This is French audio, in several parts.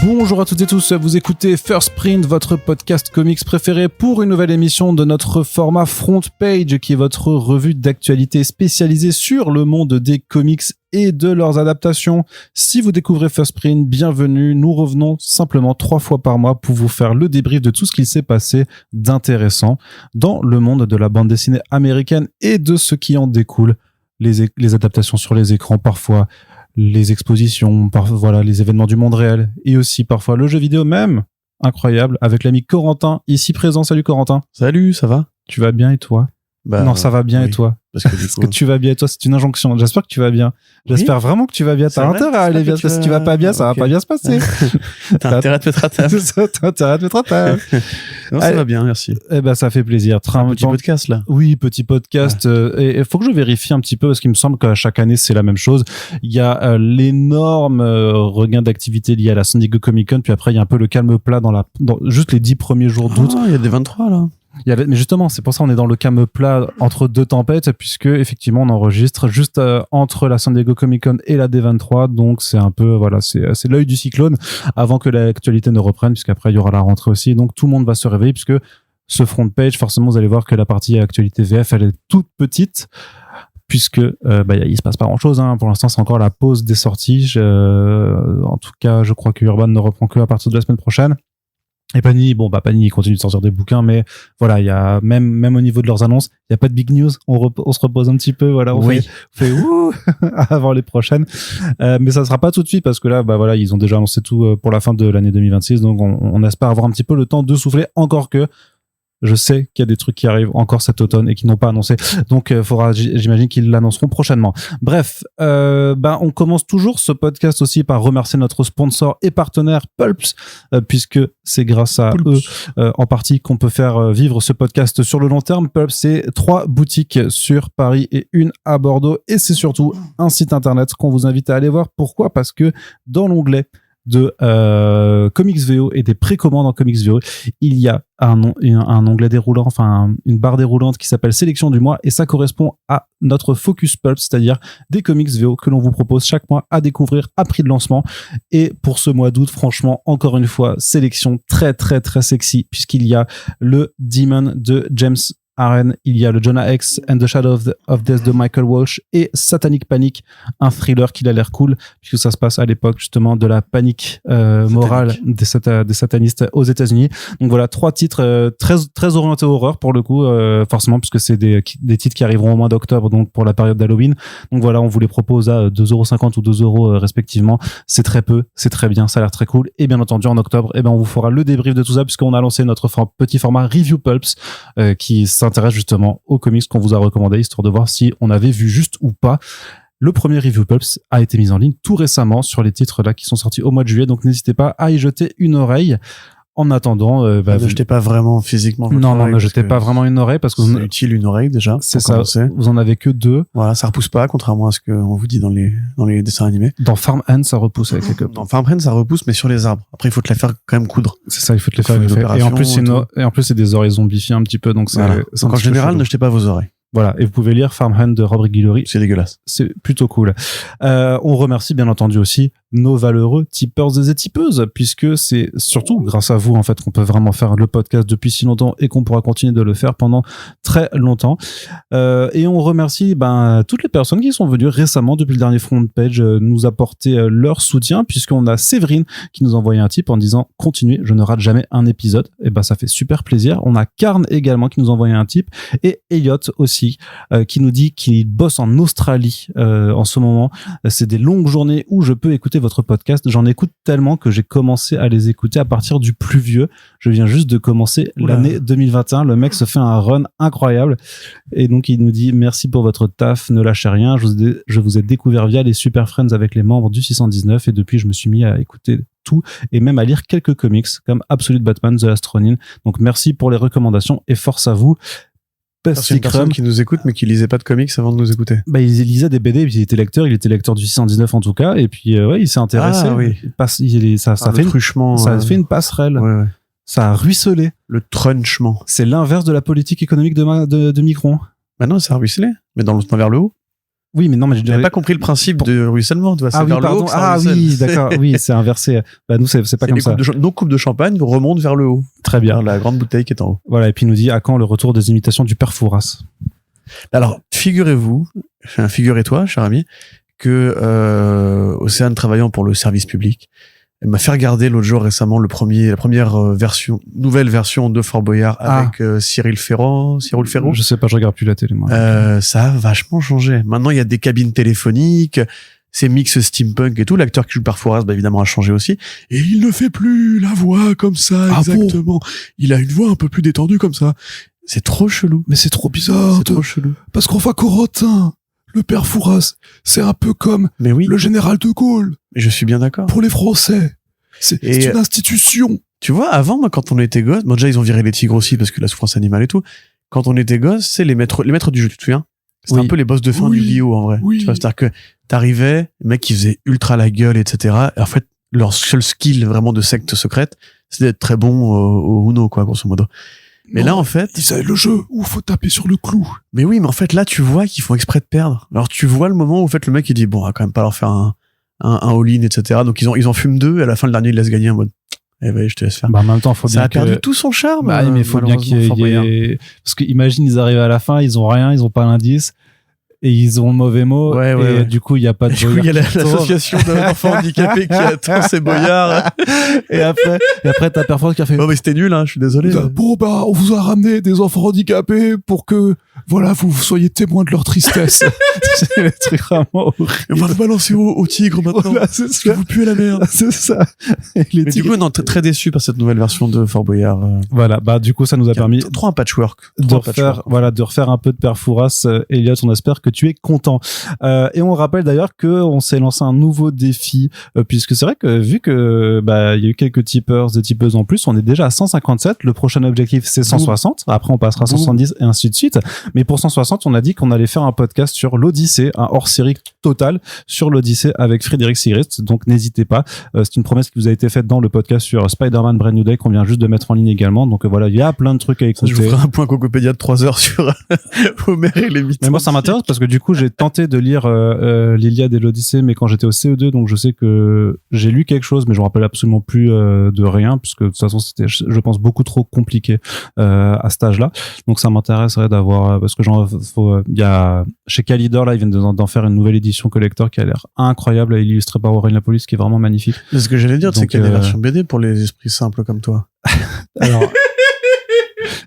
Bonjour à toutes et tous, vous écoutez First Print, votre podcast comics préféré pour une nouvelle émission de notre format Front Page, qui est votre revue d'actualité spécialisée sur le monde des comics et de leurs adaptations. Si vous découvrez First Print, bienvenue. Nous revenons simplement 3 fois par mois pour vous faire le débrief de tout ce qu'il s'est passé d'intéressant dans le monde de la bande dessinée américaine et de ce qui en découle. Les adaptations sur les écrans, parfois les expositions, voilà, les événements du monde réel et aussi parfois le jeu vidéo même. Incroyable, avec l'ami Corentin ici présent. Salut Corentin. Salut, ça va? Tu vas bien et toi? Non, ça va bien, oui. Et toi? Parce que tu vas bien et toi, c'est une injonction. J'espère que tu vas bien. J'espère vraiment que tu vas bien. T'as intérêt à aller bien, parce que si tu vas pas bien, ça va pas bien se passer. T'as intérêt à te mettre à table. T'as intérêt à te mettre à table. Non, ça va bien, merci. Eh ben, ça fait plaisir. Un petit podcast, là. Oui, petit podcast. Ouais. Et faut que je vérifie un petit peu, parce qu'il me semble qu'à chaque année, c'est la même chose. Il y a l'énorme regain d'activité lié à la San Diego Comic Con, puis après, il y a un peu le calme plat dans juste les 10 premiers jours d'août. Il y a des 23, là. Mais justement, c'est pour ça qu'on est dans le calme plat entre deux tempêtes, puisque effectivement on enregistre juste entre la San Diego Comic Con et la D23, donc c'est un peu c'est l'œil du cyclone avant que l'actualité ne reprenne, puisqu'après il y aura la rentrée aussi, donc tout le monde va se réveiller, puisque ce front page, forcément vous allez voir que la partie actualité VF elle est toute petite, puisque il se passe pas grand chose, hein. Pour l'instant c'est encore la pause des sorties, en tout cas je crois que Urban ne reprend que à partir de la semaine prochaine. Et Panini, Panini continue de sortir des bouquins, mais voilà, il y a même au niveau de leurs annonces, il y a pas de big news. On se repose un petit peu, voilà, on fait ouh avant les prochaines. Mais ça sera pas tout de suite parce que là, ils ont déjà annoncé tout pour la fin de l'année 2026, donc on espère avoir un petit peu le temps de souffler, encore que je sais qu'il y a des trucs qui arrivent encore cet automne et qui n'ont pas annoncé. Donc, j'imagine qu'ils l'annonceront prochainement. Bref, on commence toujours ce podcast aussi par remercier notre sponsor et partenaire Pulps, puisque c'est grâce à eux, en partie, qu'on peut faire vivre ce podcast sur le long terme. Pulps, c'est 3 boutiques sur Paris et 1 à Bordeaux. Et c'est surtout un site internet qu'on vous invite à aller voir. Pourquoi? Parce que dans l'onglet de Comics VO et des précommandes en Comics VO, il y a un onglet déroulant, enfin une barre déroulante qui s'appelle Sélection du mois, et ça correspond à notre Focus Pulp, c'est-à-dire des comics VO que l'on vous propose chaque mois à découvrir à prix de lancement. Et pour ce mois d'août, franchement, encore une fois, sélection très très très sexy, puisqu'il y a le Demon de James Aaron, il y a le Jonah Hex and the Shadow of Death de Michael Walsh et Satanic Panic, un thriller qui a l'air cool puisque ça se passe à l'époque justement de la panique morale des satanistes aux États-Unis. Donc voilà, 3 titres très très orientés horreur pour le coup, forcément, puisque c'est des titres qui arriveront au mois d'octobre, donc pour la période d'Halloween. Donc voilà, on vous les propose à 2,50€ ou 2€ respectivement. C'est très peu, c'est très bien, ça a l'air très cool. Et bien entendu, en octobre, on vous fera le débrief de tout ça, puisqu'on a lancé notre petit format Review Pulps qui s'intéresse justement aux comics qu'on vous a recommandés, histoire de voir si on avait vu juste ou pas. Le premier Review Pulps a été mis en ligne tout récemment sur les titres là qui sont sortis au mois de juillet, donc n'hésitez pas à y jeter une oreille. En attendant, ne jetez pas vraiment physiquement. Ne jetez pas vraiment une oreille parce que c'est utile une oreille déjà. C'est ça. Vous en avez que 2. Voilà, ça repousse pas, contrairement à ce qu'on vous dit dans les dessins animés. Dans Farmhand, ça repousse avec quelques. Dans Farmhand, ça repousse, mais sur les arbres. Après, il faut te les faire quand même coudre. C'est ça, il faut te les faire greffer. Et en plus, c'est des oreilles zombifiées un petit peu, donc c'est. Voilà. Donc en général, ne jetez pas vos oreilles. Voilà, et vous pouvez lire Farmhand de Rob Guillory. C'est dégueulasse. C'est plutôt cool. On remercie bien entendu aussi nos valeureux tipeurs et tipeuses, puisque c'est surtout grâce à vous en fait qu'on peut vraiment faire le podcast depuis si longtemps et qu'on pourra continuer de le faire pendant très longtemps. Et on remercie toutes les personnes qui sont venues récemment depuis le dernier front page nous apporter leur soutien, puisqu'on a Séverine qui nous a envoyé un tip en disant « Continuez, je ne rate jamais un épisode ». Et ça fait super plaisir. On a Karn également qui nous a envoyé un tip, et Elliot aussi qui nous dit qu'il bosse en Australie en ce moment. C'est des longues journées où je peux écouter votre podcast. J'en écoute tellement que j'ai commencé à les écouter à partir du plus vieux. Je viens juste de commencer l'année 2021. Le mec se fait un run incroyable. Et donc, il nous dit merci pour votre taf, ne lâchez rien. Je vous ai découvert via les Super Friends avec les membres du 619 et depuis, je me suis mis à écouter tout et même à lire quelques comics comme Absolute Batman, The Last Ronin. Donc, merci pour les recommandations et force à vous. C'est une personne qui nous écoute mais qui lisait pas de comics avant de nous écouter. Il lisait des BD, il était lecteur du 619 en tout cas, et puis il s'est intéressé. Ah oui. Ça a fait une passerelle. Ouais. Ça a ruisselé. Le trunchement. C'est l'inverse de la politique économique de Micron. Non, ça a ruisselé, mais vers le haut. Oui, mais non, mais je n'avais pas compris le principe de ruissellement. Tu vois, ah oui, pardon. Ah oui, d'accord. Oui, c'est inversé. Bah, nous, c'est pas comme ça. Nos coupes de champagne remontent vers le haut. Très bien. Vers la grande bouteille qui est en haut. Voilà. Et puis, il nous dit, à quand le retour des imitations du père Fouras? Alors, figurez-toi, cher ami, que Océane, travaillant pour le service public, elle m'a fait regarder l'autre jour récemment la première nouvelle version de Fort Boyard avec Cyril Ferraud. Je sais pas, je regarde plus la télé, moi. Ça a vachement changé. Maintenant, il y a des cabines téléphoniques, c'est mix steampunk et tout. L'acteur qui joue le père Fouras, évidemment, a changé aussi. Et il ne fait plus la voix comme ça, exactement. Bon, il a une voix un peu plus détendue comme ça. C'est trop chelou. Mais c'est trop bizarre. C'est trop chelou. Parce qu'enfin, Corotin, le père Fouras, c'est un peu comme le général de Gaulle. Je suis bien d'accord. Pour les Français. C'est une institution. Tu vois, avant, moi, quand on était gosse, déjà, ils ont viré les tigres aussi parce que la souffrance animale et tout. Quand on était gosse, c'est les maîtres du jeu, tu te souviens? C'était un peu les boss de fin du bio, en vrai. Oui. Tu vois, c'est-à-dire que t'arrivais, les mecs qui faisaient ultra la gueule, etc. Et en fait, leur seul skill vraiment de secte secrète, c'est d'être très bon au Uno, quoi, grosso modo. Mais là, en fait... Ils savaient le jeu où faut taper sur le clou. Mais oui, mais en fait, là, tu vois qu'ils font exprès de perdre. Alors, tu vois le moment où, en fait, le mec, il dit, bon, on va quand même pas leur faire un all-in, etc. Donc, ils en fument 2, et à la fin, le dernier, il laisse gagner en mode, eh ben, je te laisse faire. Bah, en même temps, faut bien ça a perdu tout son charme. Bah, mais faut bien qu'il y ait... Parce que, imagine, ils arrivent à la fin, ils ont rien, ils ont pas l'indice. Et ils ont le mauvais mot. Ouais. Du coup, il y a pas de boyard. Du coup, il y a l'association d'enfants handicapés qui attend ces boyards. et après, t'as personne qui a fait. Oh, mais c'était nul, hein, je suis désolé. Bon, on vous a ramené des enfants handicapés pour que, voilà, vous soyez témoins de leur tristesse. C'est le truc vraiment horrible. On va le balancer au tigre maintenant. Voilà, c'est ça. Vous puez la merde. C'est ça. Mais du coup, non, très déçu par cette nouvelle version de Fort Boyard. Voilà. Bah, du coup, ça nous a permis. Trop un patchwork. De refaire un peu de père Fouras. Elliot, on espère que tu es content. Et on rappelle d'ailleurs que on s'est lancé un nouveau défi, puisque c'est vrai que vu que il y a eu quelques tipeurs et tipeuses en plus, on est déjà à 157. Le prochain objectif c'est 160. Après on passera à 170 et ainsi de suite. Mais pour 160, on a dit qu'on allait faire un podcast sur l'Odyssée, un hors-série total sur l'Odyssée avec Frédéric Sigrist. Donc n'hésitez pas. C'est une promesse qui vous a été faite dans le podcast sur Spider-Man Brand New Day qu'on vient juste de mettre en ligne également. Donc voilà, il y a plein de trucs à écouter. Je vous ferai un point Cocopédia de 3 heures sur Homer et les mythes. Mais moi ça m'intéresse parce que du coup j'ai tenté de lire l'Iliade et l'Odyssée, mais quand j'étais au CE2, donc je sais que j'ai lu quelque chose, mais je me rappelle absolument plus de rien, puisque de toute façon c'était, je pense, beaucoup trop compliqué à cet âge-là. Donc ça m'intéresserait d'avoir, parce que il y a chez Calidor là, ils viennent d'en faire une nouvelle édition collector qui a l'air incroyable, illustrée par Aurélien Lapolis, qui est vraiment magnifique. C'est ce que j'allais dire, c'est qu'il y a des versions BD pour les esprits simples comme toi.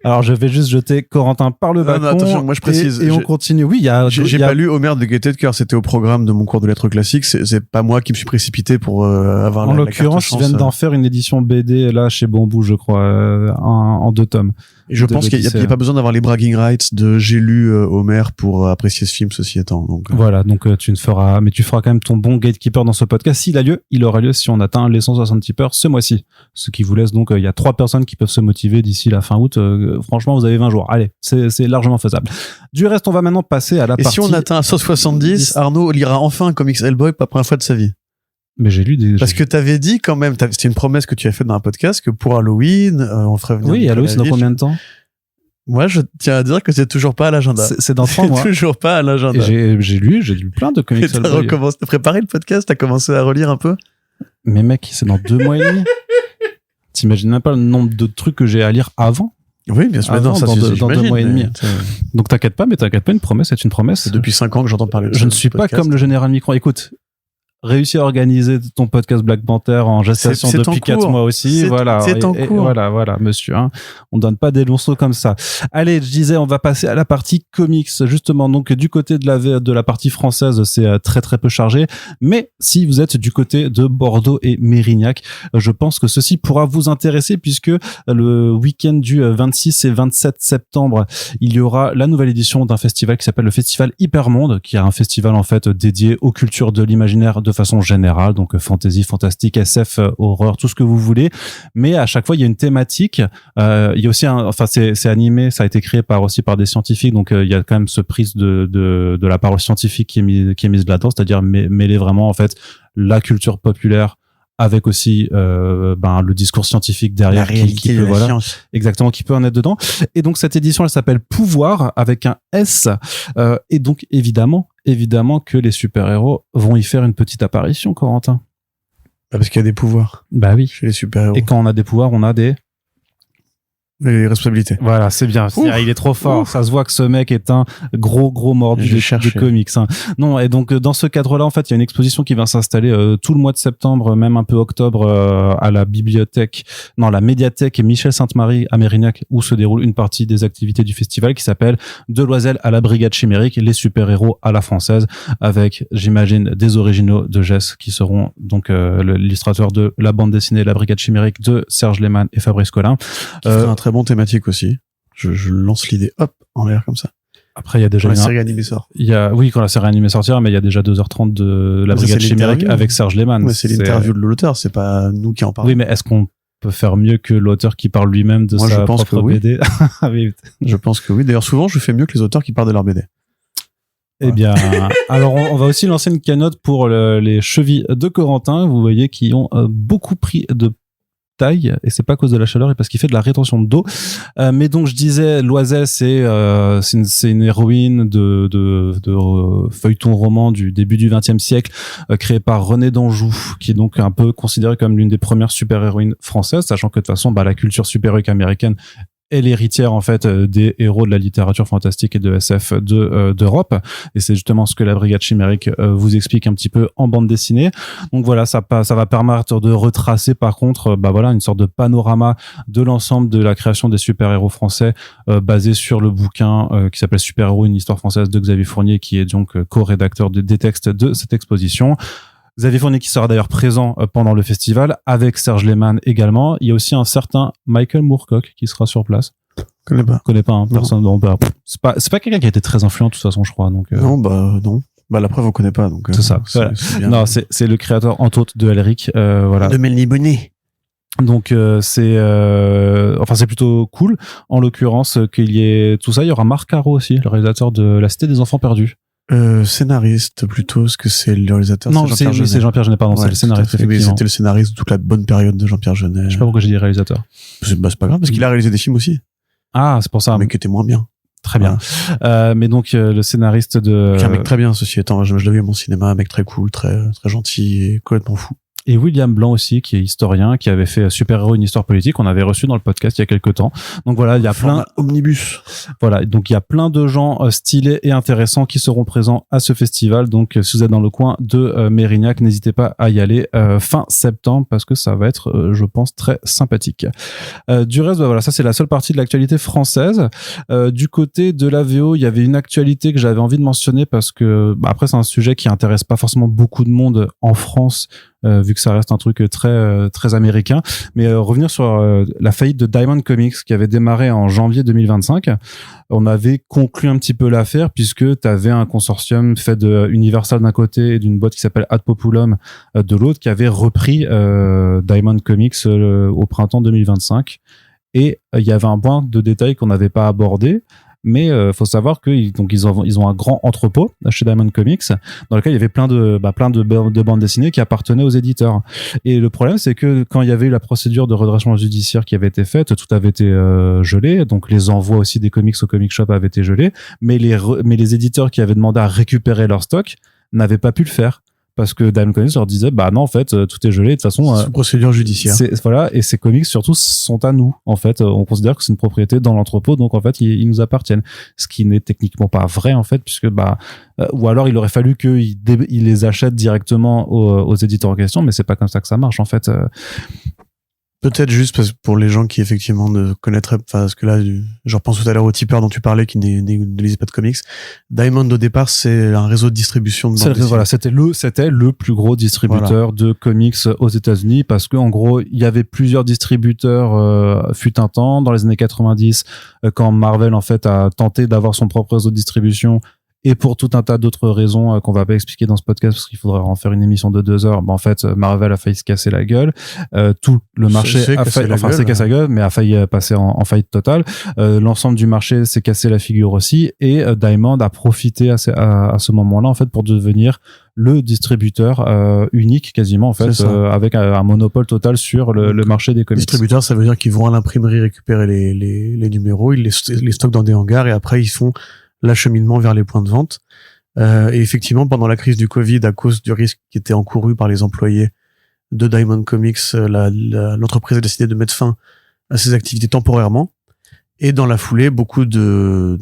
Alors je vais juste jeter Corentin par le balcon. Non, attention, moi je précise. Et on continue. Oui, j'ai pas lu Homer de Gaieté de cœur. C'était au programme de mon cours de lettres classiques. C'est pas moi qui me suis précipité pour avoir. En l'occurrence, ils viennent d'en faire une édition BD là chez Bambou, je crois, en 2 tomes. Et je pense qu'il y a pas besoin d'avoir les bragging rights de j'ai lu Homer pour apprécier ce film, ceci étant. Donc voilà, donc tu feras quand même ton bon gatekeeper dans ce podcast. S'il a lieu, il aura lieu si on atteint les 160 tipeurs ce mois-ci. Ce qui vous laisse donc, il y a 3 personnes qui peuvent se motiver d'ici la fin août. Franchement, vous avez 20 jours. Allez, c'est largement faisable. Du reste, on va maintenant passer à la partie. Et si on atteint 170, Arnaud lira enfin un comics Hellboy pour la première fois de sa vie. Mais j'ai lu des... Parce que t'avais dit quand même, c'était une promesse que tu as faite dans un podcast, que pour Halloween, on ferait venir... Oui, Halloween, c'est dans combien de temps? Moi, je tiens à dire que c'est toujours pas à l'agenda. C'est dans 3 mois. C'est toujours pas à l'agenda. J'ai lu plein de comics Hellboy. T'as préparé le podcast, t'as commencé à relire un peu? Mais mec, c'est dans 2 mois et demi. T'imagines même pas le nombre de trucs que j'ai à lire avant? Oui, bien sûr. Avant, dans 2 mois et demi. Donc t'inquiète pas, une promesse est une promesse. C'est depuis 5 ans que j'entends parler de ça. Je ne suis pas comme le général Micron. Écoute, réussi à organiser ton podcast Black Panther en gestation depuis 4 mois aussi. Voilà. C'est en cours. Voilà, monsieur, hein. On donne pas des lonceaux comme ça. Allez, je disais, on va passer à la partie comics, justement. Donc, du côté de la partie française, c'est très, très peu chargé. Mais si vous êtes du côté de Bordeaux et Mérignac, je pense que ceci pourra vous intéresser puisque le week-end du 26 et 27 septembre, il y aura la nouvelle édition d'un festival qui s'appelle le Festival Hypermonde, qui est un festival, en fait, dédié aux cultures de l'imaginaire de façon générale, donc fantasy, fantastique, SF, horreur, tout ce que vous voulez. Mais à chaque fois, il y a une thématique. Il y a aussi c'est animé, ça a été créé par des scientifiques, donc il y a quand même ce prise de la parole scientifique qui est mise là-dedans, c'est-à-dire mêler vraiment en fait la culture populaire avec aussi le discours scientifique derrière, la réalité de la science. Exactement, qui peut en être dedans. Et donc cette édition, elle s'appelle Pouvoir avec un S, et donc évidemment évidemment que les super-héros vont y faire une petite apparition, Corentin. Parce qu'il y a des pouvoirs. Bah oui. Chez les super-héros. Et quand on a des pouvoirs, on a des... Les responsabilités. Voilà, c'est bien. Il est trop fort. Ça se voit que ce mec est un gros mordu des comics. Hein. Non, et donc dans ce cadre-là, en fait, il y a une exposition qui va s'installer tout le mois de septembre, même un peu octobre, à la médiathèque Michel Sainte-Marie à Mérignac, où se déroule une partie des activités du festival qui s'appelle De Loisel à la Brigade Chimérique, les super-héros à la française, avec, j'imagine, des originaux de Jess qui seront donc l'illustrateur de la bande dessinée La Brigade Chimérique de Serge Lehmann et Fabrice Collin. Un très bon thématique aussi. Je lance l'idée, hop, en l'air comme ça. Après, il y a déjà quand la série animée sort. Oui, quand la série animée sortira, mais il y a déjà 2h30 de la Brigade Chimérique avec Serge Lehmann. Ouais, c'est l'interview de l'auteur, c'est pas nous qui en parlons. Oui, mais est-ce qu'on peut faire mieux que l'auteur qui parle lui-même de sa propre BD? Oui. Je pense que oui. D'ailleurs, souvent, je fais mieux que les auteurs qui parlent de leur BD. Eh bien, alors on va aussi lancer une cagnotte pour les chevilles de Corentin. Vous voyez, qui ont beaucoup pris de taille, et c'est pas à cause de la chaleur et parce qu'il fait de la rétention d'eau. Mais donc je disais, Loisel, c'est une héroïne de feuilleton roman du début du XXe siècle, créée par Renée d'Anjou, qui est donc un peu considérée comme l'une des premières super-héroïnes françaises, sachant que de toute façon, la culture super-héroïque américaine est l'héritière en fait des héros de la littérature fantastique et de SF d'Europe, et c'est justement ce que la Brigade Chimérique vous explique un petit peu en bande dessinée. Donc voilà, ça va permettre de retracer par contre une sorte de panorama de l'ensemble de la création des super-héros français, basé sur le bouquin qui s'appelle Super-héros, une histoire française de Xavier Fournier, qui est donc co-rédacteur des textes de cette exposition. Xavier Fournier qui sera d'ailleurs présent pendant le festival, avec Serge Lehmann également. Il y a aussi un certain Michael Moorcock qui sera sur place. Connais pas, hein, personne. Non, c'est pas quelqu'un qui a été très influent de toute façon, je crois. Donc non. La preuve on connaît pas, donc c'est ça. Non, c'est le créateur entre autres de Elric, voilà. De Melny Bonnet. Donc c'est plutôt cool. En l'occurrence, qu'il y ait tout ça. Il y aura Marc Caro aussi, le réalisateur de La Cité des Enfants perdus. Scénariste plutôt, parce que c'est le réalisateur. Non, c'est Jean-Pierre Jeunet, pardon, c'est le scénariste. Effectivement. C'était le scénariste de toute la bonne période de Jean-Pierre Jeunet. Je sais pas pourquoi j'ai dit réalisateur. C'est pas grave, parce qu'il a réalisé des films aussi. Ah, c'est pour ça. Un mec qui était moins bien. Très bien. Mais donc le scénariste de. Un mec très bien, ceci étant. Je l'ai vu à mon cinéma, un mec très cool, très gentil et complètement fou. Et William Blanc aussi, qui est historien, qui avait fait Super-héros, une histoire politique, on avait reçu dans le podcast il y a quelques temps. Donc voilà, il y a plein omnibus. Voilà, donc il y a plein de gens stylés et intéressants qui seront présents à ce festival. Donc si vous êtes dans le coin de Mérignac, n'hésitez pas à y aller fin septembre, parce que ça va être, je pense, très sympathique. Du reste, ça c'est la seule partie de l'actualité française. Du côté de la VO, il y avait une actualité que j'avais envie de mentionner, parce que après c'est un sujet qui intéresse pas forcément beaucoup de monde en France, vu que ça reste un truc très américain, mais revenir sur la faillite de Diamond Comics qui avait démarré en janvier 2025. On avait conclu un petit peu l'affaire, puisque tu avais un consortium fait de Universal d'un côté et d'une boîte qui s'appelle Ad Populum de l'autre, qui avait repris Diamond Comics au printemps 2025. Et il y avait un point de détail qu'on n'avait pas abordé, mais faut savoir que ils ont un grand entrepôt chez Diamond Comics, dans lequel il y avait plein de bandes dessinées qui appartenaient aux éditeurs. Et le problème, c'est que quand il y avait eu la procédure de redressement judiciaire qui avait été faite, tout avait été gelé, donc les envois aussi des comics au comic shop avaient été gelés, mais les éditeurs qui avaient demandé à récupérer leur stock n'avaient pas pu le faire, parce que Diamond Comics leur disait non, en fait tout est gelé, de toute façon c'est une procédure judiciaire. Et ces comics surtout sont à nous, en fait on considère que c'est une propriété dans l'entrepôt, donc en fait ils nous appartiennent, ce qui n'est techniquement pas vrai en fait, puisque ou alors il aurait fallu qu'ils les achètent directement aux éditeurs en question, mais c'est pas comme ça que ça marche en fait. Peut-être juste parce que pour les gens qui effectivement ne connaîtraient pas, parce que là, je repense tout à l'heure au tipeur dont tu parlais qui ne lisait pas de comics. Diamond au départ, c'est un réseau de distribution de bandes dessinées. Voilà, c'était le plus gros distributeur de comics aux États-Unis, parce que en gros, il y avait plusieurs distributeurs fut un temps dans les années 90, quand Marvel en fait a tenté d'avoir son propre réseau de distribution. Et pour tout un tas d'autres raisons qu'on va pas expliquer dans ce podcast, parce qu'il faudrait en faire une émission de 2 heures, en fait, Marvel a failli se casser la gueule. Tout le marché s'est cassé la gueule, mais a failli passer en faillite totale. L'ensemble du marché s'est cassé la figure aussi, et Diamond a profité à ce moment-là, en fait, pour devenir le distributeur unique quasiment, en fait, avec un monopole total sur le marché des comics. Distributeur, ça veut dire qu'ils vont à l'imprimerie récupérer les numéros, ils les stockent dans des hangars, et après ils font l'acheminement vers les points de vente. Et effectivement, pendant la crise du Covid, à cause du risque qui était encouru par les employés de Diamond Comics, l'entreprise a décidé de mettre fin à ses activités temporairement. Et dans la foulée, beaucoup de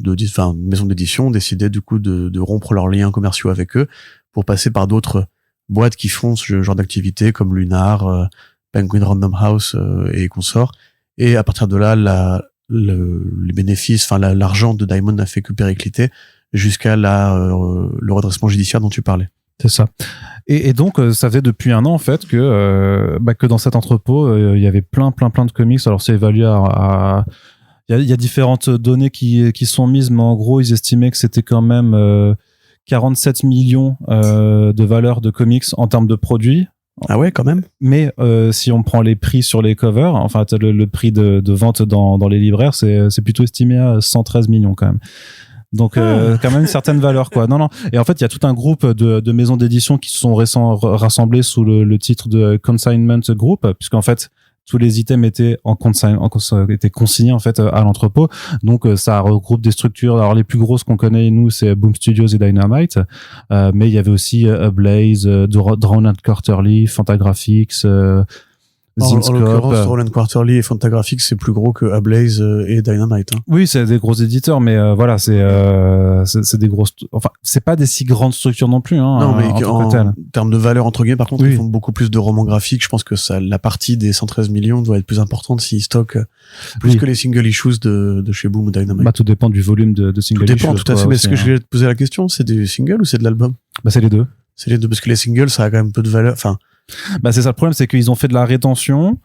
maisons d'édition ont décidé du coup de rompre leurs liens commerciaux avec eux pour passer par d'autres boîtes qui font ce genre d'activité comme Lunar, Penguin Random House et consorts. Et à partir de là, les bénéfices, l'argent de Diamond n'a fait que péricliter jusqu'à le redressement judiciaire dont tu parlais. C'est ça. Et donc, ça faisait depuis un an, en fait, que dans cet entrepôt, il y avait plein de comics. Alors, c'est évalué il y a différentes données qui sont mises, mais en gros, ils estimaient que c'était quand même 47 millions de valeur de comics en termes de produits. Ah ouais, quand même. Mais si on prend les prix sur les covers, enfin le prix de vente dans les libraires, c'est plutôt estimé à 113 millions quand même. Donc quand même une certaine valeur, quoi. Non. Et en fait, il y a tout un groupe de maisons d'édition qui se sont rassemblées sous le titre de Consignment Group, puisqu'en fait tous les items étaient étaient consignés en fait à l'entrepôt. Donc ça regroupe des structures. Alors les plus grosses qu'on connaît nous, c'est Boom Studios et Dynamite, mais il y avait aussi Blaze, Drawn & Quarterly, Fantagraphics, En l'occurrence, Roland Quarterly et Fantagraphics, c'est plus gros que Ablaze et Dynamite. Hein. Oui, c'est des gros éditeurs, mais voilà, c'est des grosses. Enfin, c'est pas des si grandes structures non plus. Hein, non, mais en termes de valeur entre guillemets, par contre, oui. Ils font beaucoup plus de romans graphiques. Je pense que la partie des 113 millions doit être plus importante s'ils stockent plus que les single issues de chez Boom ou Dynamite. Bah, tout dépend du volume de single issues. Tout dépend, tout à fait. Mais est-ce que je vais te poser la question, c'est du single ou c'est de l'album? Bah, c'est les deux. C'est les deux, parce que les singles, ça a quand même peu de valeur. Enfin. Bah, c'est ça le problème, c'est qu'ils ont fait de la rétention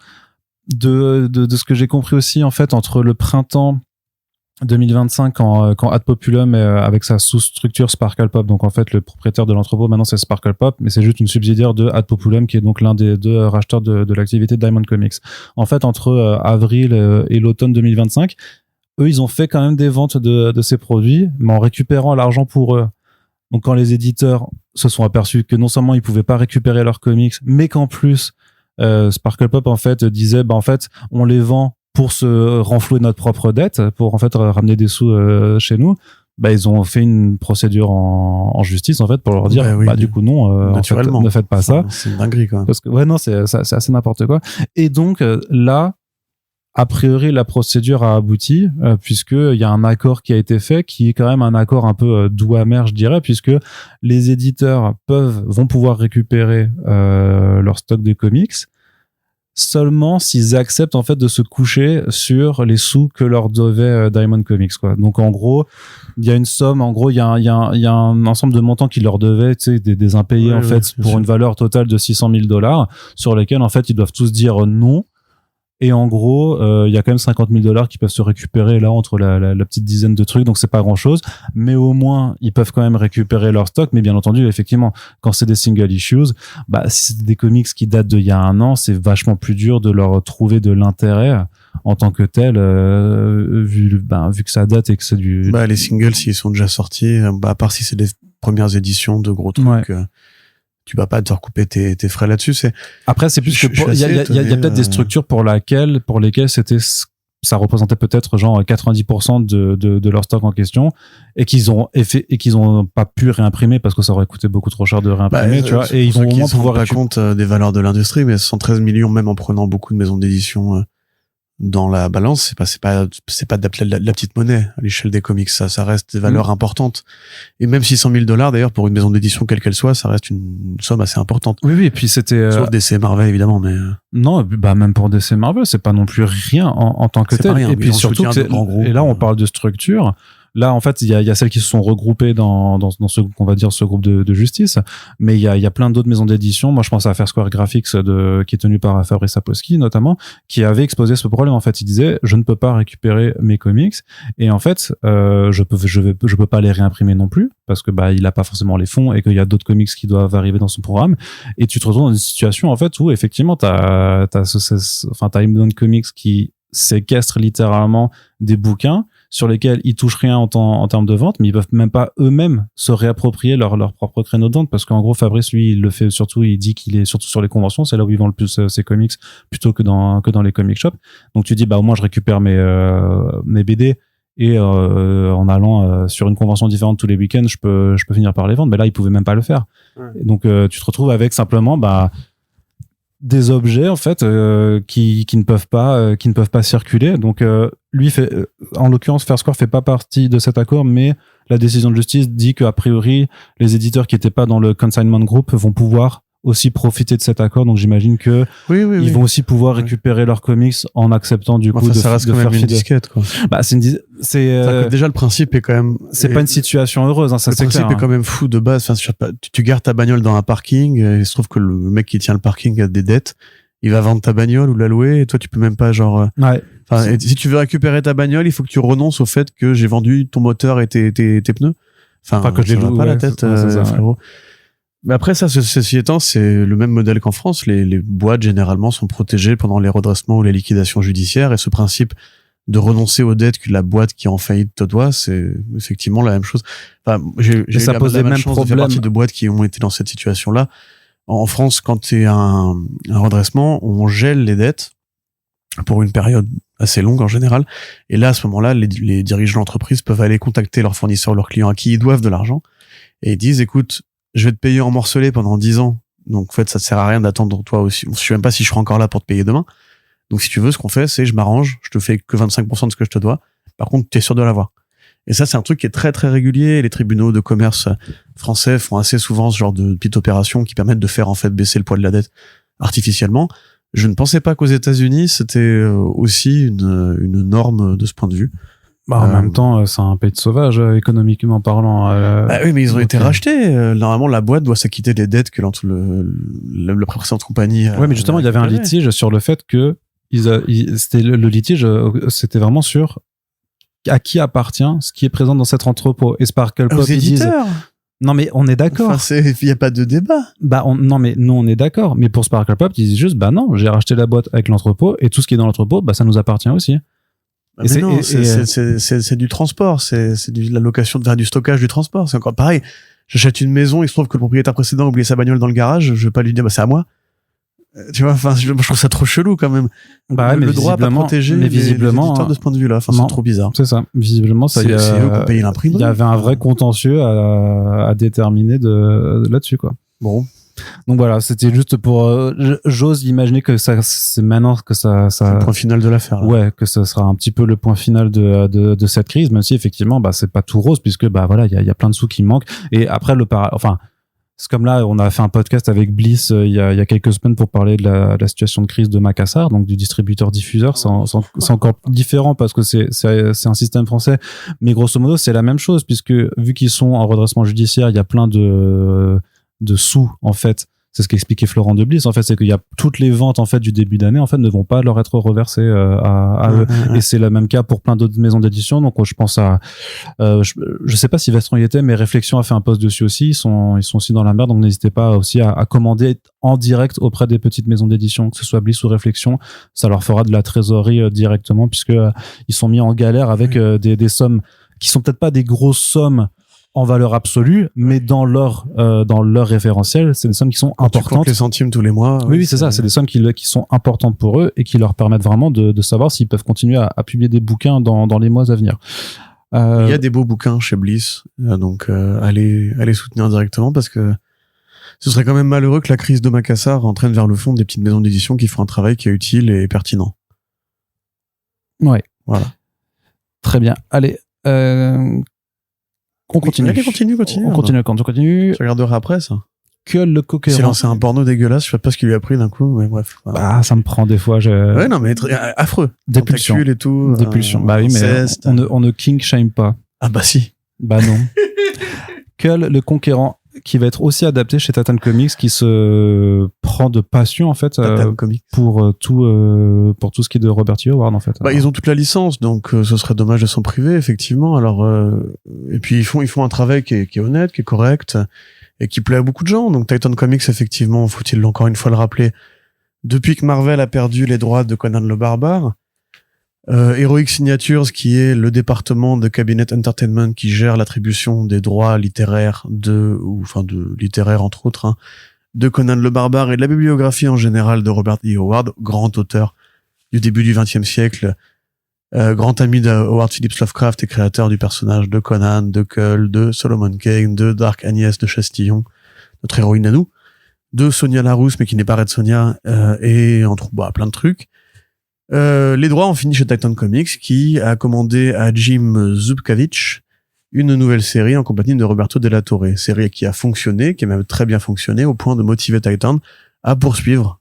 de ce que j'ai compris aussi, en fait, entre le printemps 2025 quand Ad Populum avec sa sous-structure Sparkle Pop, donc en fait le propriétaire de l'entrepôt maintenant c'est Sparkle Pop, mais c'est juste une subsidiaire de Ad Populum qui est donc l'un des deux racheteurs de l'activité Diamond Comics. En fait, entre avril et l'automne 2025, eux ils ont fait quand même des ventes de ces produits, mais en récupérant l'argent pour eux. Donc quand les éditeurs se sont aperçus que non seulement ils pouvaient pas récupérer leurs comics, mais qu'en plus Sparkle Pop en fait disait en fait on les vend pour se renflouer notre propre dette, pour en fait ramener des sous chez nous, ils ont fait une procédure en justice en fait pour leur dire du coup non, naturellement. En fait, ne faites pas ça. C'est une dinguerie quand même. Parce que c'est assez n'importe quoi. Et donc là, a priori, la procédure a abouti puisque il y a un accord qui a été fait, qui est quand même un accord un peu doux amer, je dirais, puisque les éditeurs vont pouvoir récupérer leur stock de comics seulement s'ils acceptent en fait de se coucher sur les sous que leur devait Diamond Comics, quoi. Donc en gros, il y a une somme, il y a un ensemble de montants qu'ils leur devaient, tu sais, des impayés en fait pour une valeur totale de $600,000 sur lesquels en fait ils doivent tous dire non. Et en gros, il y a quand même $50,000 qui peuvent se récupérer là entre la petite dizaine de trucs, donc c'est pas grand chose, mais au moins ils peuvent quand même récupérer leur stock. Mais bien entendu, effectivement, quand c'est des single issues, si c'est des comics qui datent d'il y a un an, c'est vachement plus dur de leur trouver de l'intérêt en tant que tel, vu que ça date et que c'est du. Les singles, s'ils sont déjà sortis, à part si c'est des premières éditions de gros trucs. Ouais. Tu vas pas te recouper tes frais là-dessus. Après, c'est plus que il y a peut-être des structures pour lesquelles ça représentait peut-être genre 90% de leur stock en question et qu'ils ont pas pu réimprimer parce que ça aurait coûté beaucoup trop cher de réimprimer, tu vois. Et ils vont au moins pouvoir pas compte des valeurs de l'industrie, mais 113 millions, même en prenant beaucoup de maisons d'édition dans la balance, c'est pas de la petite monnaie à l'échelle des comics. Ça reste des valeurs importantes. Et même $600,000 d'ailleurs pour une maison d'édition quelle qu'elle soit, ça reste une somme assez importante. Oui, et puis c'était sauf DC Marvel évidemment, mais non, même pour DC Marvel, c'est pas non plus rien en tant que tel. Rien, et puis surtout et là on parle de structure. Là, en fait, il y a celles qui se sont regroupées dans ce, on va dire, ce groupe de justice, mais il y a plein d'autres maisons d'édition. Moi, je pense à Fair Square Graphics qui est tenu par Fabrice Sapolsky, notamment, qui avait exposé ce problème. En fait, il disait, je ne peux pas récupérer mes comics, et en fait, je peux pas les réimprimer non plus, parce que, il a pas forcément les fonds, et qu'il y a d'autres comics qui doivent arriver dans son programme. Et tu te retrouves dans une situation, en fait, où, effectivement, t'as Diamond Comics qui séquestre littéralement des bouquins sur lesquels ils touchent rien en termes de vente, mais ils peuvent même pas eux-mêmes se réapproprier leur propre créneau de vente, parce qu'en gros Fabrice lui il le fait surtout, il dit qu'il est surtout sur les conventions, c'est là où il vend le plus ses comics plutôt que dans les comic shops. Donc tu dis au moins je récupère mes BD et en allant sur une convention différente tous les week-ends, je peux finir par les vendre. Mais là, ils pouvaient même pas le faire. Ouais. Et donc, tu te retrouves avec simplement des objets en fait qui ne peuvent pas circuler. Donc, lui fait, en l'occurrence, Fair Square fait pas partie de cet accord, mais la décision de justice dit qu'a priori, les éditeurs qui étaient pas dans le consignment group vont pouvoir aussi profiter de cet accord. Donc j'imagine que ils vont aussi pouvoir récupérer leurs comics en acceptant du coup ça reste de quand faire même une disquette, quoi. Déjà le principe est quand même pas une situation heureuse, hein, ça le c'est principe clair, est quand même fou de base. Enfin, tu gardes ta bagnole dans un parking et il se trouve que le mec qui tient le parking a des dettes, il va vendre ta bagnole ou la louer et toi tu peux même pas ouais. Et si tu veux récupérer ta bagnole, il faut que tu renonces au fait que j'ai vendu ton moteur et tes pneus. Enfin, que je les loue, pas la tête, frérot. Ouais. Mais après ça, ceci étant, c'est le même modèle qu'en France. Les boîtes généralement sont protégées pendant les redressements ou les liquidations judiciaires, et ce principe de renoncer aux dettes que la boîte qui est en faillite te doit, c'est effectivement la même chose. Enfin, j'ai ça pose les mêmes chance de faire partie de boîtes qui ont été dans cette situation-là. En France, quand c'est un redressement, on gèle les dettes pour une période assez longue en général. Et là, à ce moment-là, les dirigeants d'entreprise peuvent aller contacter leurs fournisseurs, leurs clients à qui ils doivent de l'argent, et ils disent, écoute, je vais te payer en morcelé pendant 10 ans. Donc, en fait, ça te sert à rien d'attendre toi aussi. Je sais même pas si je serai encore là pour te payer demain. Donc, si tu veux, ce qu'on fait, c'est je m'arrange, je te fais que 25% de ce que je te dois. Par contre, tu es sûr de l'avoir. Et ça, c'est un truc qui est très, très régulier. Les tribunaux de commerce français font assez souvent ce genre de petites opérations qui permettent de faire, en fait, baisser le poids de la dette artificiellement. Je ne pensais pas qu'aux États-Unis, c'était aussi une norme de ce point de vue. En même temps, c'est un pays de sauvage, économiquement parlant. Oui, mais ils ont été rachetés. Normalement, la boîte doit s'acquitter des dettes que la précédente compagnie. Ouais, mais justement, il y avait un litige sur le fait que c'était le litige, c'était vraiment sur à qui appartient ce qui est présent dans cet entrepôt. Et Sparkle Pop, ils disent. Non, mais on est d'accord. Enfin, il y a pas de débat. Non, mais nous, on est d'accord. Mais pour Sparkle Pop, ils disent juste, non, j'ai racheté la boîte avec l'entrepôt et tout ce qui est dans l'entrepôt, ça nous appartient aussi. C'est du transport, c'est de la location, du stockage du transport. C'est encore pareil. J'achète une maison, il se trouve que le propriétaire précédent a oublié sa bagnole dans le garage, je vais pas lui dire, c'est à moi. Tu vois, enfin, je trouve ça trop chelou quand même. Le droit à pas protéger les éditeurs de ce point de vue-là. Enfin, c'est trop bizarre. C'est ça. Visiblement, ça, c'est eux qui ont payé l'imprimerie. Il y avait un vrai contentieux à déterminer là-dessus, quoi. Bon. Donc voilà, c'était juste pour j'ose imaginer que c'est maintenant que ça c'est le point final de l'affaire. Là. Ouais, que ça sera un petit peu le point final de cette crise, même si effectivement c'est pas tout rose, puisque voilà, il y a plein de sous qui manquent. Et après c'est comme là, on a fait un podcast avec Bliss il y a quelques semaines pour parler de la situation de crise de Macassar, donc du distributeur diffuseur. C'est encore différent parce que c'est un système français, mais grosso modo c'est la même chose, puisque vu qu'ils sont en redressement judiciaire, il y a plein de sous, en fait. C'est ce qu'expliquait Florent de Bliss, en fait, c'est qu'il y a toutes les ventes, en fait, du début d'année, en fait, ne vont pas leur être reversées à eux. Et c'est le même cas pour plein d'autres maisons d'édition. Donc, je pense à, je sais pas si Vestron y était, mais Réflexion a fait un post dessus aussi. Ils sont aussi dans la merde. Donc, n'hésitez pas aussi à commander en direct auprès des petites maisons d'édition, que ce soit Bliss ou Réflexion. Ça leur fera de la trésorerie directement, puisque ils sont mis en galère avec des sommes qui sont peut-être pas des grosses sommes en valeur absolue, mais dans leur référentiel, c'est des sommes qui sont importantes. Tu comptes les centimes tous les mois. Oui, c'est ça. C'est des sommes qui sont importantes pour eux et qui leur permettent vraiment de savoir s'ils peuvent continuer à publier des bouquins dans les mois à venir. Il y a des beaux bouquins chez Bliss, donc allez soutenir directement, parce que ce serait quand même malheureux que la crise de Macassar entraîne vers le fond des petites maisons d'édition qui font un travail qui est utile et pertinent. Ouais. Voilà. Très bien. Allez. On continue. Allez, continue. On continue. Tu regarderas après, ça. Que le coquin. Il s'est lancé un porno dégueulasse, je sais pas ce qu'il lui a pris d'un coup, mais bref. Ça me prend des fois. Ouais, non, mais affreux. Des pulsions. Et tout. Des pulsions. Oui, mais on ne king shame pas. Ah bah si. Bah non. Cull, le conquérant, qui va être aussi adapté chez Titan Comics, qui se prend de passion en fait pour tout ce qui est de Robert E. Howard en fait. Ils ont toute la licence, donc ce serait dommage de s'en priver effectivement. Alors et puis ils font un travail qui est honnête, qui est correct et qui plaît à beaucoup de gens. Donc Titan Comics, effectivement, faut-il encore une fois le rappeler, depuis que Marvel a perdu les droits de Conan le Barbare, Heroic Signatures, qui est le département de Cabinet Entertainment qui gère l'attribution des droits littéraires de littéraires entre autres, de Conan le Barbare et de la bibliographie en général de Robert E. Howard, grand auteur du début du XXe siècle, grand ami de Howard Phillips Lovecraft et créateur du personnage de Conan, de Kull, de Solomon Kane, de Dark Agnès de Chastillon, notre héroïne à nous, de Sonia Larousse, mais qui n'est pas Red Sonia, et entre plein de trucs. Les droits ont fini chez Titan Comics, qui a commandé à Jim Zubkavich une nouvelle série en compagnie de Roberto Della Torre. Série qui a fonctionné, qui a même très bien fonctionné, au point de motiver Titan à poursuivre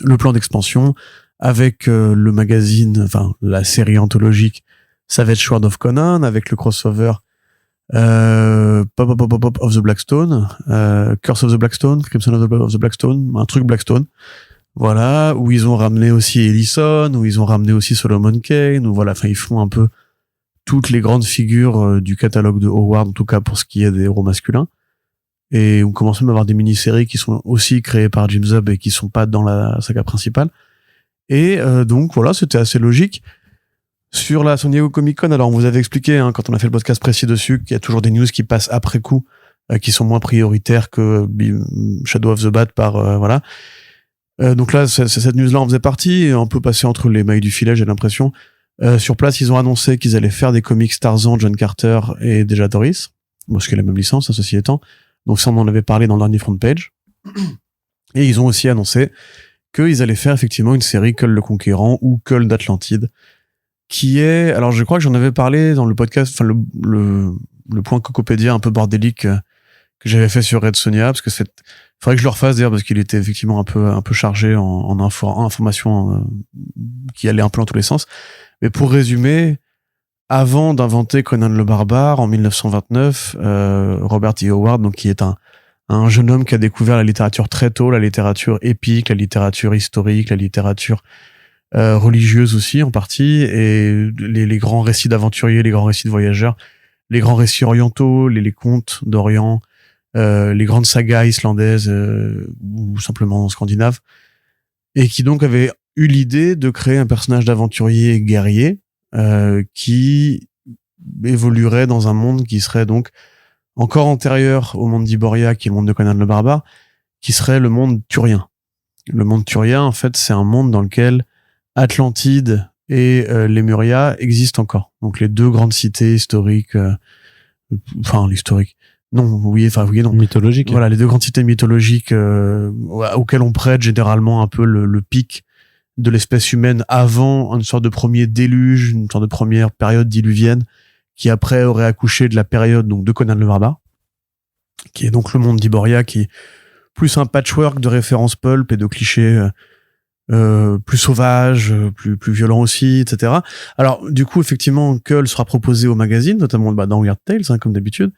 le plan d'expansion avec le magazine, enfin la série anthologique Savage Sword of Conan, avec le crossover Pop of the Blackstone, Curse of the Blackstone, Crimson of the Blackstone, un truc Blackstone. Voilà, où ils ont ramené aussi Ellison, où ils ont ramené aussi Solomon Kane, où voilà, enfin ils font un peu toutes les grandes figures du catalogue de Howard, en tout cas pour ce qui est des héros masculins. Et on commence même à avoir des mini-séries qui sont aussi créées par Jim Zub et qui sont pas dans la saga principale. Et donc voilà, c'était assez logique. Sur la San Diego Comic-Con, alors on vous avait expliqué quand on a fait le podcast précis dessus qu'il y a toujours des news qui passent après coup, qui sont moins prioritaires que Shadow of the Bat voilà. Donc là, cette news-là en faisait partie, et on peut passer entre les mailles du filet, j'ai l'impression. Sur place, ils ont annoncé qu'ils allaient faire des comics Tarzan, John Carter et déjà Doris. Bon, ce qui est la même licence, ceci étant. Donc ça, on en avait parlé dans le dernier front page. Et ils ont aussi annoncé qu'ils allaient faire effectivement une série Kull le Conquérant ou Kull d'Atlantide, qui est, alors je crois que j'en avais parlé dans le podcast, enfin le point cocopédia un peu bordélique que j'avais fait sur Red Sonja, parce que faudrait que je le refasse d'ailleurs, parce qu'il était effectivement un peu chargé en informations qui allaient un peu dans tous les sens. Mais pour résumer, avant d'inventer Conan le Barbare en 1929, Robert E. Howard, donc qui est un jeune homme qui a découvert la littérature très tôt, la littérature épique, la littérature historique, la littérature religieuse aussi en partie, et les grands récits d'aventuriers, les grands récits de voyageurs, les grands récits orientaux, les contes d'Orient, les grandes sagas islandaises ou simplement scandinaves, et qui donc avait eu l'idée de créer un personnage d'aventurier guerrier qui évoluerait dans un monde qui serait donc encore antérieur au monde d'Iboria, qui est le monde de Conan le Barbare, qui serait le monde turien. Le monde turien, en fait, c'est un monde dans lequel Atlantide et Lemuria existent encore. Donc les deux grandes cités historiques, l'historique. Non. Mythologique. Voilà, les deux grandes cités mythologiques auxquelles on prête généralement un peu le pic de l'espèce humaine avant une sorte de premier déluge, une sorte de première période diluvienne, qui après aurait accouché de la période donc de Conan le Barbare, qui est donc le monde d'Iboria, qui est plus un patchwork de références pulp et de clichés plus sauvages, plus violents aussi, etc. Alors du coup effectivement Kull sera proposé au magazine, notamment dans Weird Tales comme d'habitude,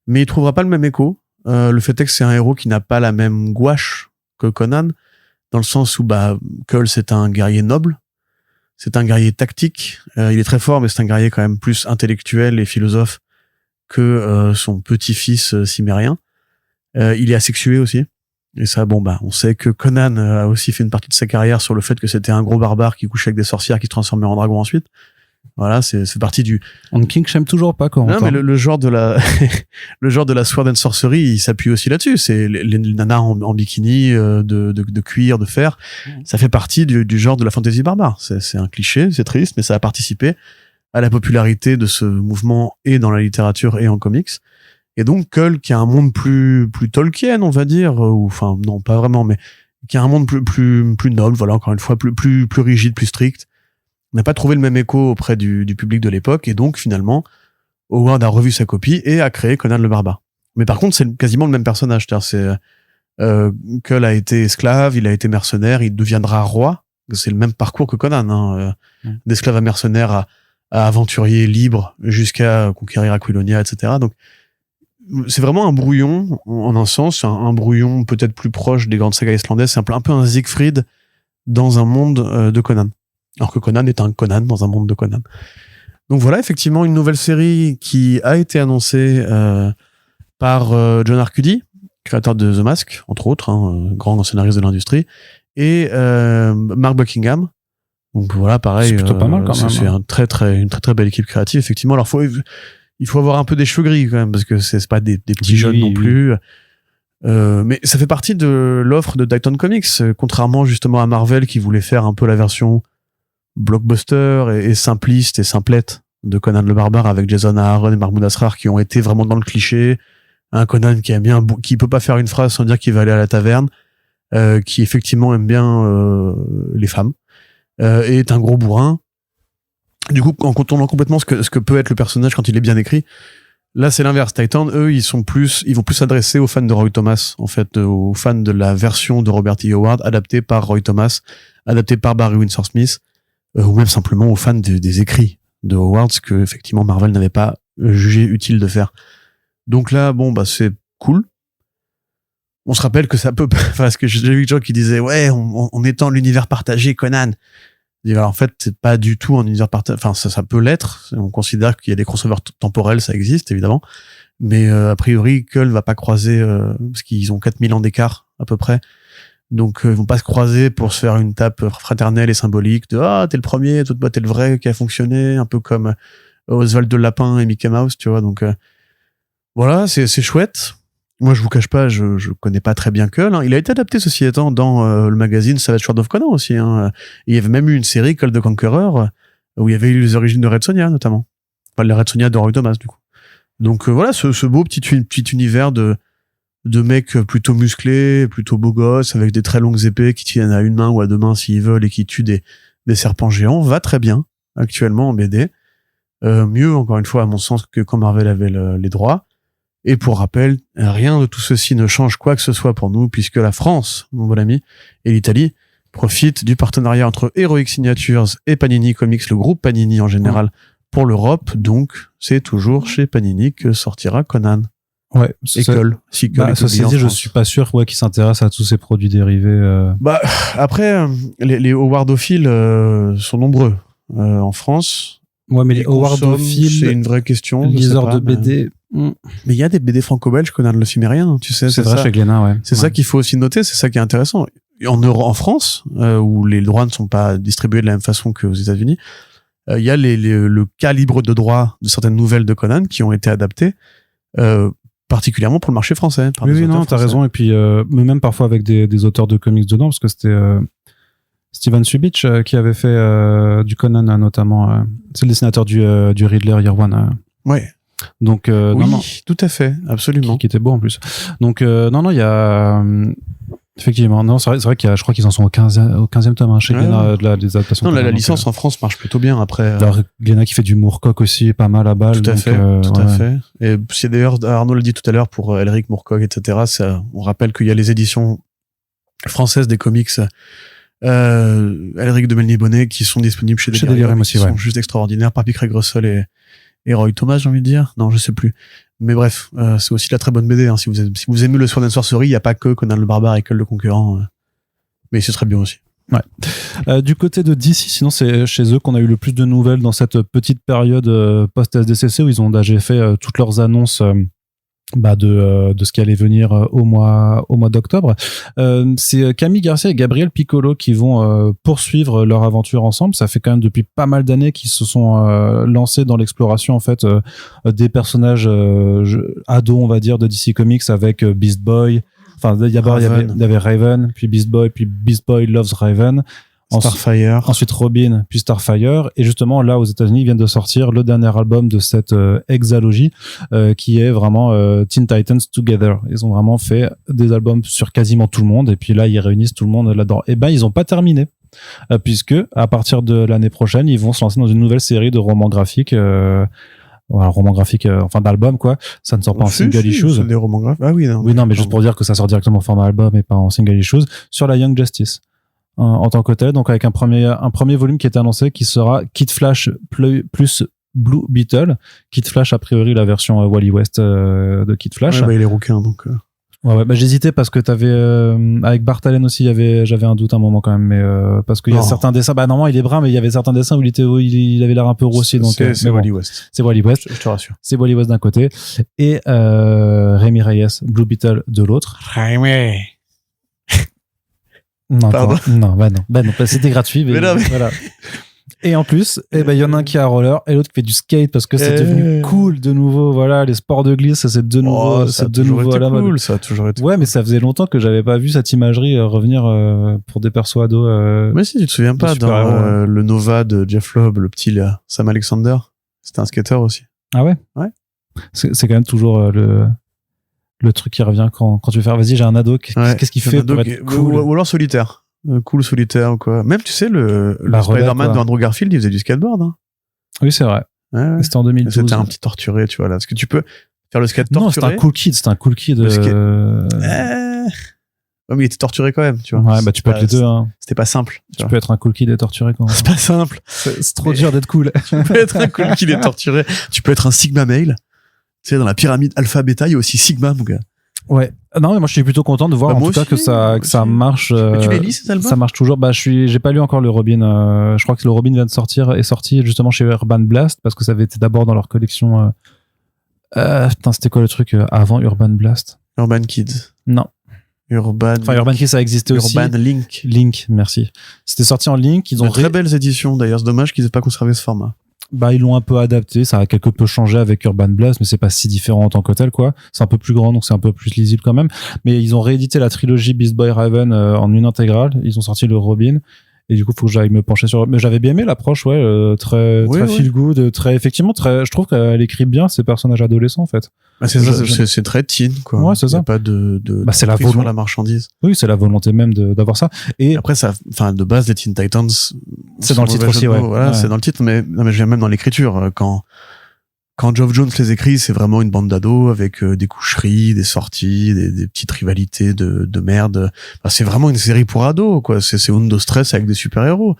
mais il trouvera pas le même écho. Le fait est que c'est un héros qui n'a pas la même gouache que Conan, dans le sens où Kull c'est un guerrier noble, c'est un guerrier tactique, il est très fort, mais c'est un guerrier quand même plus intellectuel et philosophe que son petit-fils cimérien. Il est asexué aussi, et ça on sait que Conan a aussi fait une partie de sa carrière sur le fait que c'était un gros barbare qui couchait avec des sorcières qui se transformaient en dragon ensuite. Voilà, c'est partie du... On King, j'aime toujours pas quand non, mais le genre de la le genre de la sword and sorcery, il s'appuie aussi là-dessus. C'est les nanas en bikini de cuir, de fer. Ça fait partie du genre de la fantasy barbare. C'est un cliché, c'est triste, mais ça a participé à la popularité de ce mouvement et dans la littérature et en comics. Et donc Kull, qui a un monde plus Tolkien, on va dire, ou enfin non pas vraiment, mais qui a un monde plus noble, voilà, encore une fois plus rigide, plus strict, n'a pas trouvé le même écho auprès du public de l'époque, et donc finalement Howard a revu sa copie et a créé Conan le Barbare. Mais par contre c'est quasiment le même personnage, c'est Kull a été esclave, il a été mercenaire, il deviendra roi. C'est le même parcours que Conan, d'esclave à mercenaire à aventurier libre jusqu'à conquérir Aquilonia, etc. Donc c'est vraiment un brouillon en un sens, un brouillon peut-être plus proche des grandes sagas islandaises. C'est un peu un Siegfried dans un monde de Conan. Alors que Conan est un Conan dans un monde de Conan. Donc voilà, effectivement, une nouvelle série qui a été annoncée par John Arcudi, créateur de The Mask, entre autres, grand scénariste de l'industrie, et Mark Buckingham. Donc voilà, pareil. C'est plutôt pas mal quand même. C'est une très très belle équipe créative, effectivement. Alors il faut avoir un peu des cheveux gris quand même, parce que c'est pas des petits jeunes non plus. Mais ça fait partie de l'offre de Titan Comics, contrairement justement à Marvel qui voulait faire un peu la version blockbuster et simpliste et simplette de Conan le Barbare avec Jason Aaron et Mahmoud Asrar qui ont été vraiment dans le cliché. Un Conan qui aime bien, qui peut pas faire une phrase sans dire qu'il va aller à la taverne, qui effectivement aime bien les femmes, et est un gros bourrin. Du coup, en contournant complètement ce que peut être le personnage quand il est bien écrit, là c'est l'inverse. Titan, eux, ils vont plus s'adresser aux fans de Roy Thomas, en fait, aux fans de la version de Robert E. Howard adaptée par Roy Thomas, adaptée par Barry Windsor Smith, ou même simplement aux fans des écrits de Howard, ce que effectivement Marvel n'avait pas jugé utile de faire. Donc là, bon, bah c'est cool. On se rappelle que ça peut, parce que j'ai vu des gens qui disaient ouais, on étend l'univers partagé Conan. En fait, c'est pas du tout un univers partagé. Enfin, ça peut l'être. On considère qu'il y a des crossovers temporels, ça existe évidemment, mais a priori, Kull va pas croiser parce qu'ils ont 4000 ans d'écart à peu près. Donc ils vont pas se croiser pour se faire une tape fraternelle et symbolique de t'es le premier, toi t'es le vrai qui a fonctionné, un peu comme Oswald de Lapin et Mickey Mouse, tu vois. Donc voilà, c'est chouette. Moi, je vous cache pas, je connais pas très bien Kull. Il a été adapté, ceci étant, dans le magazine Savage Sword of Conan aussi. Il y avait même eu une série, Kull the Conqueror, où il y avait eu les origines de Red Sonja, notamment. Enfin, la Red Sonja de Roy Thomas, du coup. Donc voilà, ce beau petit univers de mecs plutôt musclés, plutôt beaux gosses, avec des très longues épées qui tiennent à une main ou à deux mains s'ils veulent et qui tuent des serpents géants, va très bien, actuellement en BD. Mieux, encore une fois, à mon sens, que quand Marvel avait les droits. Et pour rappel, rien de tout ceci ne change quoi que ce soit pour nous, puisque la France, mon bon ami, et l'Italie profitent du partenariat entre Heroic Signatures et Panini Comics, le groupe Panini en général, pour l'Europe. Donc, c'est toujours chez Panini que sortira Conan. Ouais, et Kull. Si Kull est ça publié s'est en dit, je France. suis pas sûr qu'ils s'intéressent à tous ces produits dérivés. Bah, après, les Howardophiles sont nombreux en France. Ouais, mais les C'est Howardophiles, une vraie question. je sais liseurs pas, de BD. Mais il y a des BD franco-belges, Conan le Cimérien, tu sais. C'est vrai ça. chez Glénat, ouais. C'est ça qu'il faut aussi noter, c'est ça qui est intéressant. En France, où les droits ne sont pas distribués de la même façon qu'aux États-Unis, il y a le calibre de droits de certaines nouvelles de Conan qui ont été adaptées, particulièrement pour le marché français. Par des Oui, auteurs non, t'as français. raison. Et puis, mais même parfois avec des auteurs de comics dedans, parce que c'était Steven Subich qui avait fait du Conan, notamment. C'est le dessinateur du Riddler Year One. Ouais. Donc, Oui, non, tout à fait, absolument. qui était beau en plus. Donc, non, il y a... effectivement, non, c'est vrai qu'il y a, je crois qu'ils en sont au 15e tome chez Ouais. Glénat, des adaptations. Non, Conan, la donc, licence en France marche plutôt bien après. alors, Glénat qui fait du Moorcock aussi, pas mal à balle. Tout à donc, fait, tout à ouais. fait. Et c'est d'ailleurs, Arnaud l'a dit tout à l'heure pour Elric Moorcock, etc. On rappelle qu'il y a les éditions françaises des comics, Elric de Melny-Bonnet, qui sont disponibles chez Chez Delirium, Delirium aussi, qui ouais. sont juste extraordinaires, par Craig Russell et Roy Thomas, j'ai envie de dire. Non, je sais plus. Mais bref, c'est aussi la très bonne BD. Si vous aimez le Sword and Sorcery, il n'y a pas que Conan le Barbare et Kull le Conquérant. Mais c'est très bien aussi. Du côté de DC, sinon c'est chez eux qu'on a eu le plus de nouvelles dans cette petite période post-SDCC où ils ont déjà fait toutes leurs annonces de ce qui allait venir au mois d'octobre. C'est Camille Garcia et Gabriel Piccolo qui vont poursuivre leur aventure ensemble. Ça fait quand même depuis pas mal d'années qu'ils se sont lancés dans l'exploration en fait des personnages ados, on va dire, de DC Comics avec Beast Boy. Enfin, d'abord il y avait Raven, puis Beast Boy Loves Raven. Starfire. Ensuite Robin, puis Starfire. Et justement, là, aux États-Unis, ils viennent de sortir le dernier album de cette hexalogie, qui est vraiment Teen Titans Together. Ils ont vraiment fait des albums sur quasiment tout le monde. Et puis là, ils réunissent tout le monde là-dedans. Et ben, ils ont pas terminé. Puisque, à partir de l'année prochaine, ils vont se lancer dans une nouvelle série de romans graphiques, enfin d'albums, quoi. Ça ne sort pas en single issues. C'est des romans graphiques. Ah oui, non. Oui, non, mais juste pour dire que ça sort directement en format album et pas en single issues, sur la Young Justice. En tant que tel, donc avec un premier volume qui est annoncé qui sera Kid Flash plus Blue Beetle. Kid Flash, a priori, la version Wally West de Kid Flash. Ouais, il est rouquin, donc. Ouais, j'hésitais parce que t'avais avec Bart Allen aussi, j'avais un doute à un moment quand même, mais parce qu'il y a certains dessins. Bah normalement il est brun, mais il y avait certains dessins où il avait l'air un peu rossi. Donc c'est Wally West. C'est Wally West. Je te rassure. C'est Wally West d'un côté et Rémi Reyes, Blue Beetle de l'autre. Rémi. Non, Pardon. non, c'était gratuit, mais non, mais... voilà. Et en plus, il y en a un qui a un roller et l'autre qui fait du skate parce que c'est devenu cool de nouveau. Voilà, les sports de glisse, c'est de nouveau, ça a toujours été à la mode. cool, ça a toujours été Ouais, cool. mais ça faisait longtemps que j'avais pas vu cette imagerie revenir pour des persos ados. Mais si, tu te souviens pas dans le Nova de Jeff Loeb, le petit là, Sam Alexander, c'était un skater aussi. Ah ouais? Ouais. C'est quand même toujours le truc qui revient quand tu veux faire, vas-y, j'ai un ado, qu'est-ce qu'il fait pour être cool? Ou alors solitaire. Cool solitaire ou quoi. Même, tu sais, le Spider-Man de Andrew Garfield, il faisait du skateboard. Hein. Oui, c'est vrai. Ouais. C'était en 2012. C'était un petit torturé, tu vois, là. Parce que tu peux faire le skate torturé. Non, c'était un cool kid. Ouais, mais il était torturé quand même, tu vois. Ouais, bah, tu peux être les deux, hein. C'était pas simple. Tu peux être un cool kid et torturé quand même. C'est pas simple. C'est trop dur d'être cool. Tu peux être un cool kid et torturé. Tu peux être un Sigma male. Tu sais, dans la pyramide alpha-bêta, il y a aussi Sigma, mon gars. Ouais. Non, mais moi, je suis plutôt content de voir, bah, en tout cas, que ça marche. Mais tu les lis, ces albums? Ça marche toujours. Bah, j'ai pas lu encore le Robin. Je crois que le Robin est sorti justement chez Urban Blast parce que ça avait été d'abord dans leur collection. Putain, c'était quoi le truc avant Urban Blast? Urban Kids. Non. Urban Kids, ça existait aussi. Urban Link. Link, merci. C'était sorti en Link. Ils ont très belles éditions, d'ailleurs. C'est dommage qu'ils aient pas conservé ce format. Bah, ils l'ont un peu adapté. Ça a quelque peu changé avec Urban Blast, mais c'est pas si différent en tant que tel, quoi. C'est un peu plus grand, donc c'est un peu plus lisible quand même. Mais ils ont réédité la trilogie Beast Boy Raven en une intégrale. Ils ont sorti le Robin. Et du coup, faut que j'aille me pencher sur. Mais j'avais bien aimé l'approche, ouais, très feel good, effectivement, je trouve qu'elle écrit bien ces personnages adolescents, en fait. Bah, c'est très teen, quoi. Ouais, c'est ça. Il y a pas de c'est la sur la marchandise. Oui, c'est la volonté même d'avoir ça. Et après, de base, les Teen Titans. C'est dans le titre aussi, ouais. Voilà, c'est dans le titre, mais je viens même dans l'écriture. Quand Geoff Jones les écrit, c'est vraiment une bande d'ados avec des coucheries, des sorties, des petites rivalités de merde. Enfin, c'est vraiment une série pour ados, quoi. C'est Undo Stress avec des super-héros.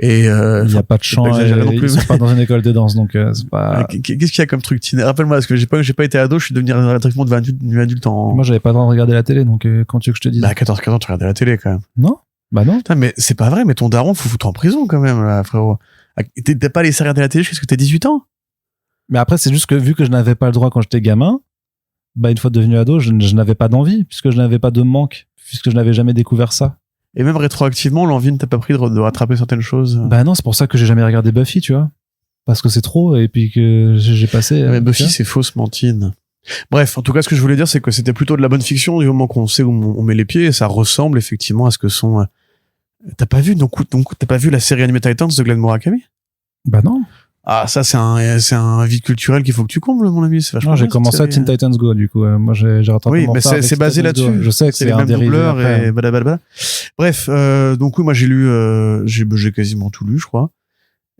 Et il n'y a pas de chant, ils sont pas dans une école de danse, donc c'est pas. Qu'est-ce qu'il y a comme truc teen? Rappelle-moi, parce que j'ai pas été ado, je suis devenu directement devenu adulte en. Moi, j'avais pas le droit de regarder la télé, donc quand tu veux que je te dise. Bah, à 14-15 ans, tu regardais la télé, quand même. Non? Bah non. Putain, mais c'est pas vrai, mais ton daron, faut foutre en prison, quand même, là, frérot. T'as pas laissé regarder la télé jusqu'à ce que t'aies 18 ans? Mais après, c'est juste que vu que je n'avais pas le droit quand j'étais gamin, bah, une fois devenu ado, je n'avais pas d'envie, puisque je n'avais pas de manque, puisque je n'avais jamais découvert ça. Et même rétroactivement, l'envie ne t'a pas pris de rattraper certaines choses? Bah non, c'est pour ça que j'ai jamais regardé Buffy, tu vois. Parce que c'est trop, et puis que j'ai passé. Mais Buffy, c'est fausse mentine. Bref, en tout cas, ce que je voulais dire, c'est que c'était plutôt de la bonne fiction du moment qu'on sait où on met les pieds, et ça ressemble effectivement à ce que sont. T'as pas vu t'as pas vu la série animée Titans de Glenn Murakami? Bah non. Ah, ça, c'est un vide culturel qu'il faut que tu combles, mon ami. C'est vachement. Non, j'ai commencé à Teen Titans Go, du coup. Moi, j'ai rattrapé. Oui, mais c'est basé là-dessus. Je sais que c'est un dérivé. Et blablabla. Bref, donc oui, moi, j'ai lu, j'ai quasiment tout lu, je crois.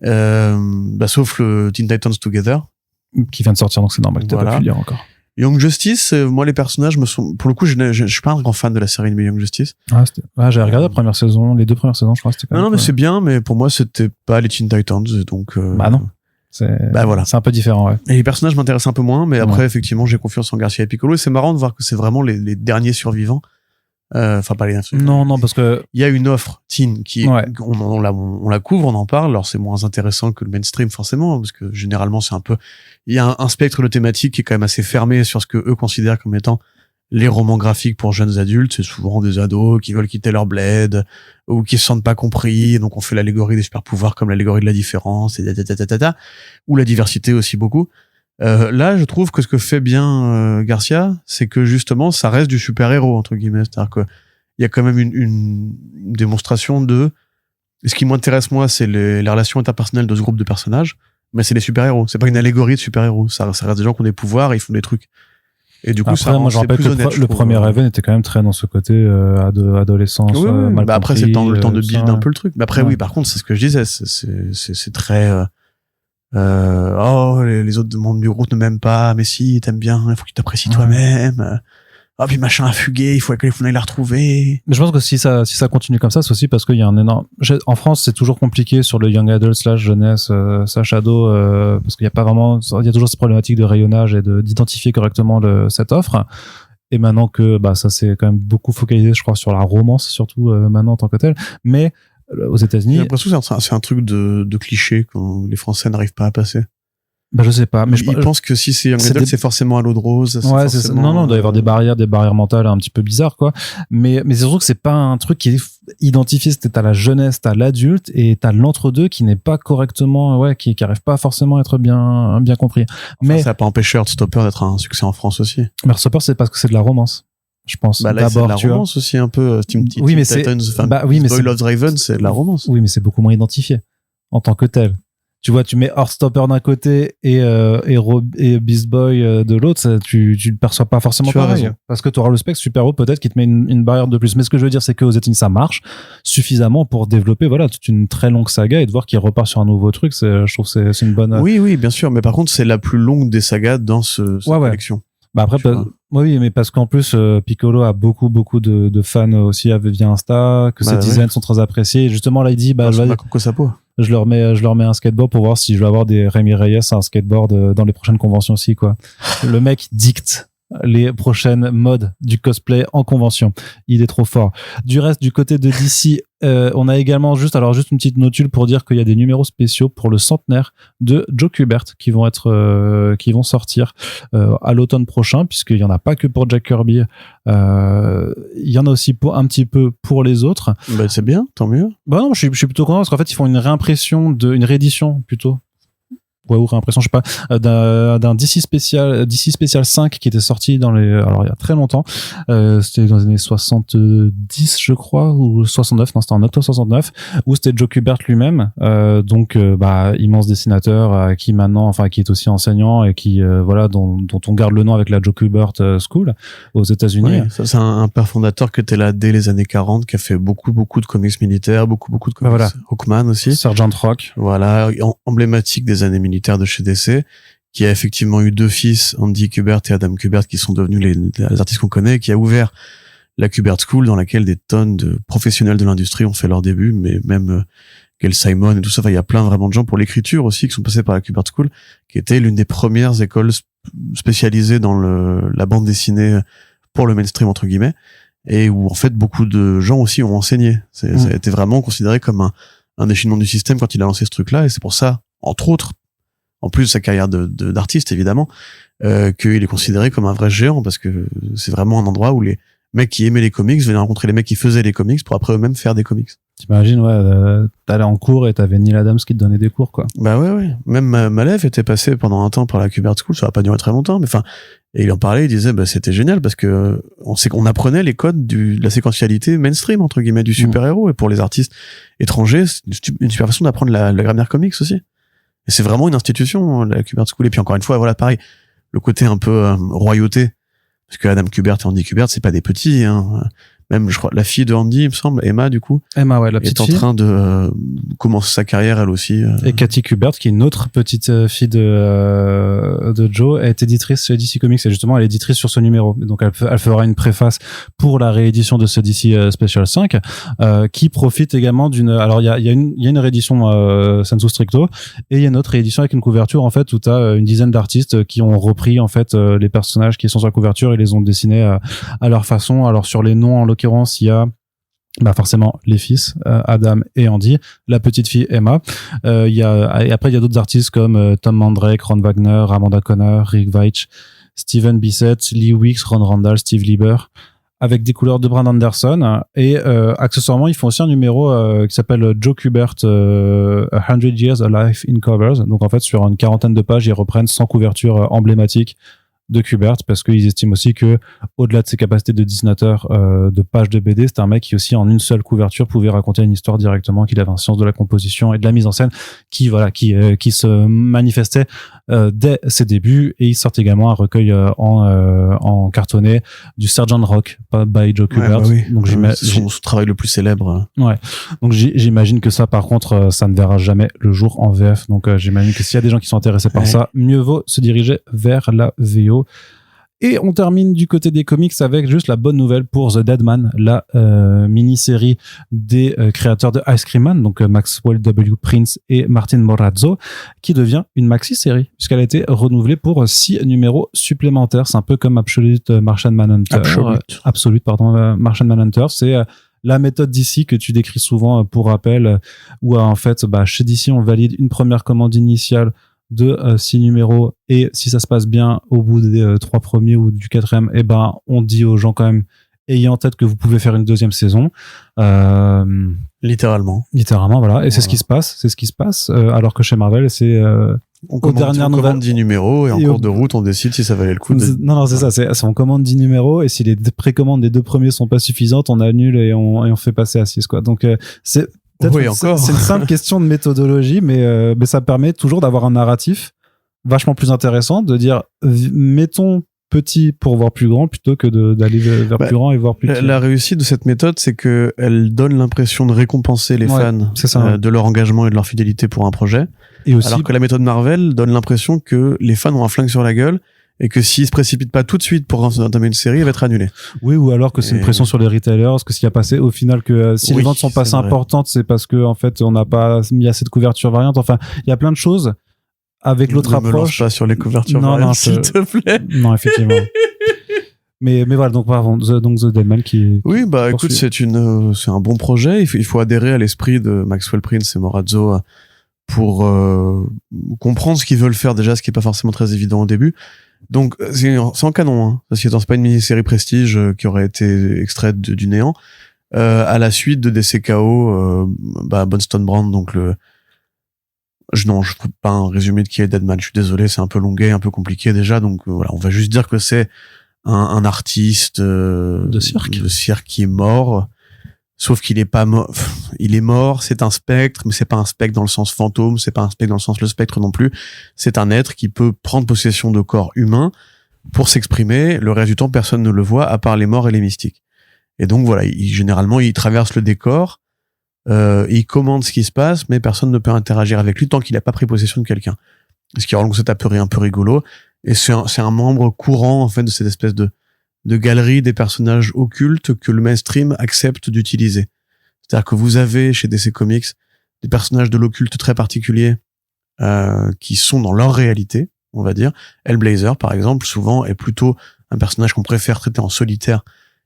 Sauf le Teen Titans Together. Qui vient de sortir, donc c'est normal que t'as pas pu lire encore. Young Justice, moi, les personnages pour le coup, je suis pas un grand fan de la série animée Young Justice. J'ai regardé la première saison, les deux premières saisons, je crois, c'était quand même. Non, mais c'est bien, mais pour moi, c'était pas les Teen Titans, donc. Bah non. Voilà. C'est un peu différent, ouais. Et les personnages m'intéressent un peu moins, mais après, effectivement, j'ai confiance en Garcia et Piccolo, et c'est marrant de voir que c'est vraiment les derniers survivants. Enfin, pas les derniers. Non, parce que. Il y a une offre teen qui, on la couvre, on en parle, alors c'est moins intéressant que le mainstream, forcément, parce que généralement, c'est un peu, il y a un spectre de thématiques qui est quand même assez fermé sur ce que eux considèrent comme étant les romans graphiques pour jeunes adultes. C'est souvent des ados qui veulent quitter leur bled ou qui se sentent pas compris. Donc on fait l'allégorie des super pouvoirs comme l'allégorie de la différence et ou la diversité aussi beaucoup. Là, je trouve que ce que fait bien Garcia, c'est que justement, ça reste du super héros entre guillemets. C'est-à-dire que il y a quand même une démonstration de. Ce qui m'intéresse moi, c'est les relations interpersonnelles de ce groupe de personnages. Mais c'est les super héros. C'est pas une allégorie de super héros. Ça reste des gens qui ont des pouvoirs et ils font des trucs. Et du coup, après, moi, je rappelle que le premier Raven était quand même très dans ce côté adolescence. Mal après, c'est le temps de build un peu le truc. Mais après, oui, par contre, c'est ce que je disais. C'est très. Les autres membres du groupe ne m'aiment pas. Mais si, t'aimes bien. Il faut que tu t'apprécies toi-même. Ah, puis machin a fugué. Il faut qu'on aille la retrouver. Mais je pense que si ça continue comme ça, c'est aussi parce qu'il y a un énorme. En France, c'est toujours compliqué sur le young adult / jeunesse / ado parce qu'il y a pas vraiment. Il y a toujours cette problématique de rayonnage et d'identifier correctement cette offre. Et maintenant que ça c'est quand même beaucoup focalisé, je crois, sur la romance surtout maintenant en tant que tel. Mais aux États-Unis, j'ai l'impression que c'est un truc de cliché quand les Français n'arrivent pas à passer. Bah, je sais pas, mais il pense que si c'est Young Adult, c'est forcément à l'eau de rose. Ouais, c'est ça. Non, il doit y avoir des barrières mentales un petit peu bizarres, quoi. Mais c'est surtout que c'est pas un truc qui est identifié. T'as la jeunesse, t'as l'adulte et t'as l'entre-deux qui n'est pas correctement, qui arrive pas forcément à être bien compris. Mais ça n'a pas empêché Heartstopper d'être un succès en France aussi. Mais Heartstopper, c'est parce que c'est de la romance. Je pense. Bah là, d'abord, c'est de la romance aussi un peu. Team oui, mais Titans, Boy Loves Raven, c'est de la romance. Oui, mais c'est beaucoup moins identifié en tant que tel. Tu vois, tu mets Heartstopper d'un côté et Beast Boy de l'autre, tu le perçois pas forcément pareil. Parce que tu auras le spec Super Haut peut-être qui te met une barrière de plus. Mais ce que je veux dire, c'est qu'aux États-Unis, ça marche suffisamment pour développer, toute une très longue saga et de voir qu'il repart sur un nouveau truc, je trouve que c'est une bonne. Oui, bien sûr. Mais par contre, c'est la plus longue des sagas dans cette collection. Bah après, oui, mais parce qu'en plus, Piccolo a beaucoup de fans aussi via Insta, que ses designs sont très appréciés. Et justement, là, il dit, je leur mets un skateboard pour voir si je vais avoir des Rémi Reyes à un skateboard dans les prochaines conventions aussi, quoi. Le mec dicte les prochaines modes du cosplay en convention. Il est trop fort. Du reste, du côté de DC, on a également juste une petite notule pour dire qu'il y a des numéros spéciaux pour le centenaire de Joe Kubert qui vont sortir à l'automne prochain, puisqu'il y en a pas que pour Jack Kirby. Il y en a aussi un petit peu pour les autres. Bah, c'est bien, tant mieux. Bah non, je suis plutôt content parce qu'en fait, ils font une réédition plutôt. Ouais, ou réimpression, je sais pas, d'un DC Special 5 qui était sorti il y a très longtemps. C'était dans les années 70, je crois, ou 69, non, c'était en octobre 69, où c'était Joe Kubert lui-même, immense dessinateur, qui est aussi enseignant et qui, dont on garde le nom avec la Joe Kubert School aux États-Unis. Oui, ça, c'est un père fondateur qui était là dès les années 40, qui a fait beaucoup de comics militaires, beaucoup de comics Hawkman aussi. Sergeant Rock. Voilà, emblématique des années militaires de chez DC, qui a effectivement eu 2 fils, Andy Kubert et Adam Kubert, qui sont devenus les artistes qu'on connaît, qui a ouvert la Kubert School, dans laquelle des tonnes de professionnels de l'industrie ont fait leur début, mais même Gail Simon et tout ça. Enfin, il y a plein vraiment de gens pour l'écriture aussi qui sont passés par la Kubert School, qui était l'une des premières écoles spécialisées dans la bande dessinée pour le mainstream, entre guillemets, et où en fait beaucoup de gens aussi ont enseigné. Ça a été vraiment considéré comme un déchaînement du système quand il a lancé ce truc-là, et c'est pour ça, entre autres, en plus de sa carrière d'artiste évidemment, qu'il est considéré comme un vrai géant, parce que c'est vraiment un endroit où les mecs qui aimaient les comics venaient rencontrer les mecs qui faisaient les comics pour après eux-mêmes faire des comics. T'imagines, t'allais en cours et t'avais Neil Adams qui te donnait des cours, quoi. Bah ouais. Même Malev était passé pendant un temps par la Kubert School, ça va pas durer très longtemps, mais et il en parlait, il disait, c'était génial parce que on apprenait les codes de la séquentialité mainstream, entre guillemets, du super-héros, et pour les artistes étrangers, c'est une super façon d'apprendre la grammaire comics aussi. Et c'est vraiment une institution, la Kubert School. Et puis encore une fois, pareil, le côté un peu royauté, parce que Adam Kubert et Andy Kubert, c'est pas des petits, hein. Même, je crois, la fille de Andy, il me semble, Emma, du coup. Emma, ouais, la petite fille. Est en train de commencer sa carrière, elle aussi. Et Cathy Kubert, qui est une autre petite fille de Joe, est éditrice chez DC Comics. Et justement, elle est éditrice sur ce numéro. Donc, elle fera une préface pour la réédition de ce DC Special 5, qui profite également alors, il y a une réédition, sensu stricto, et il y a une autre réédition avec une couverture, en fait, où t'as une dizaine d'artistes qui ont repris, en fait, les personnages qui sont sur la couverture et les ont dessinés à leur façon. Alors, sur les noms, en l'occurrence, il y a forcément les fils, Adam et Andy, la petite fille Emma. Et après, il y a d'autres artistes comme Tom Mandrake, Ron Wagner, Amanda Conner, Rick Veitch, Steven Bissett, Lee Weeks, Ron Randall, Steve Lieber, avec des couleurs de Brandon Anderson. Et accessoirement, ils font aussi un numéro qui s'appelle Joe Kubert 100 Years a Life in Covers. Donc en fait, sur une 40aine de pages, ils reprennent 100 couvertures emblématiques de Kubert, parce qu'ils estiment aussi que, au-delà de ses capacités de dessinateur de pages de BD, c'est un mec qui aussi en une seule couverture pouvait raconter une histoire directement, qu'il avait un sens de la composition et de la mise en scène qui se manifestait dès ses débuts. Et il sort également un recueil en cartonné du Sergeant Rock by Joe Kubert. Donc son travail le plus célèbre. Ouais. Donc j'imagine que ça, par contre, ça ne verra jamais le jour en VF. Donc j'imagine que s'il y a des gens qui sont intéressés par ça, mieux vaut se diriger vers la VO. Et on termine du côté des comics avec juste la bonne nouvelle pour The Dead Man, la mini-série des créateurs de Ice Cream Man, donc Maxwell W. Prince et Martin Morazzo, qui devient une maxi-série, puisqu'elle a été renouvelée pour 6 numéros supplémentaires. C'est un peu comme Absolute Martian Manhunter. Martian Manhunter, c'est la méthode d'ici que tu décris souvent, pour rappel, où en fait, chez DC, on valide une première commande initiale de 6 numéros, et si ça se passe bien au bout des 3 premiers ou du 4e, eh ben on dit aux gens quand même, ayez en tête que vous pouvez faire une 2e saison. Littéralement, voilà. Et c'est ce qui se passe. Alors que chez Marvel, c'est on commande 10 numéros et en cours de route, on décide si ça valait le coup. Non, c'est ça. On commande 10 numéros et si les précommandes des 2 premiers sont pas suffisantes, on annule et on fait passer à 6, quoi. Donc c'est peut-être c'est une simple question de méthodologie, mais ça permet toujours d'avoir un narratif vachement plus intéressant, de dire mettons petit pour voir plus grand plutôt que d'aller vers plus grand et voir plus petit. La réussite de cette méthode, c'est que elle donne l'impression de récompenser les fans de leur engagement et de leur fidélité pour un projet. Et aussi, alors que la méthode Marvel donne l'impression que les fans ont un flingue sur la gueule et que s'ils se précipitent pas tout de suite pour entamer une série, elle va être annulée. Oui, ou alors que c'est une pression sur les retailers, parce que s'il y a passé au final que si les ventes sont pas assez importantes, c'est parce que en fait on n'a pas mis assez de couverture variante. Enfin, il y a plein de choses. Avec l'autre approche. Ne me lance pas sur les couvertures variantes, s'il te plaît. Non, effectivement. mais voilà, donc The Deadman qui oui, bah écoute, c'est un bon projet. Il faut adhérer à l'esprit de Maxwell Prince et Morazzo pour comprendre ce qu'ils veulent faire déjà, ce qui est pas forcément très évident au début. Donc c'est en canon, hein. Parce que c'est pas une mini-série prestige qui aurait été extraite du néant. À la suite de DCKO, Boston Brand, donc je ne ferai pas un résumé de qui est Deadman, je suis désolé, c'est un peu longuet, un peu compliqué déjà, donc voilà, on va juste dire que c'est un artiste de cirque qui est mort, sauf qu'il est pas mort, il est mort, c'est un spectre, mais c'est pas un spectre dans le sens fantôme, c'est pas un spectre dans le sens le spectre non plus, c'est un être qui peut prendre possession de corps humains pour s'exprimer, le reste du temps personne ne le voit à part les morts et les mystiques. Et donc voilà, généralement il traverse le décor, il commande ce qui se passe, mais personne ne peut interagir avec lui tant qu'il n'a pas pris possession de quelqu'un. Ce qui rend le concept un peu rigolo. Et c'est un membre courant, en fait, de cette espèce de galerie des personnages occultes que le mainstream accepte d'utiliser. C'est-à-dire que vous avez, chez DC Comics, des personnages de l'occulte très particuliers, qui sont dans leur réalité, on va dire. Hellblazer, par exemple, souvent, est plutôt un personnage qu'on préfère traiter en solitaire.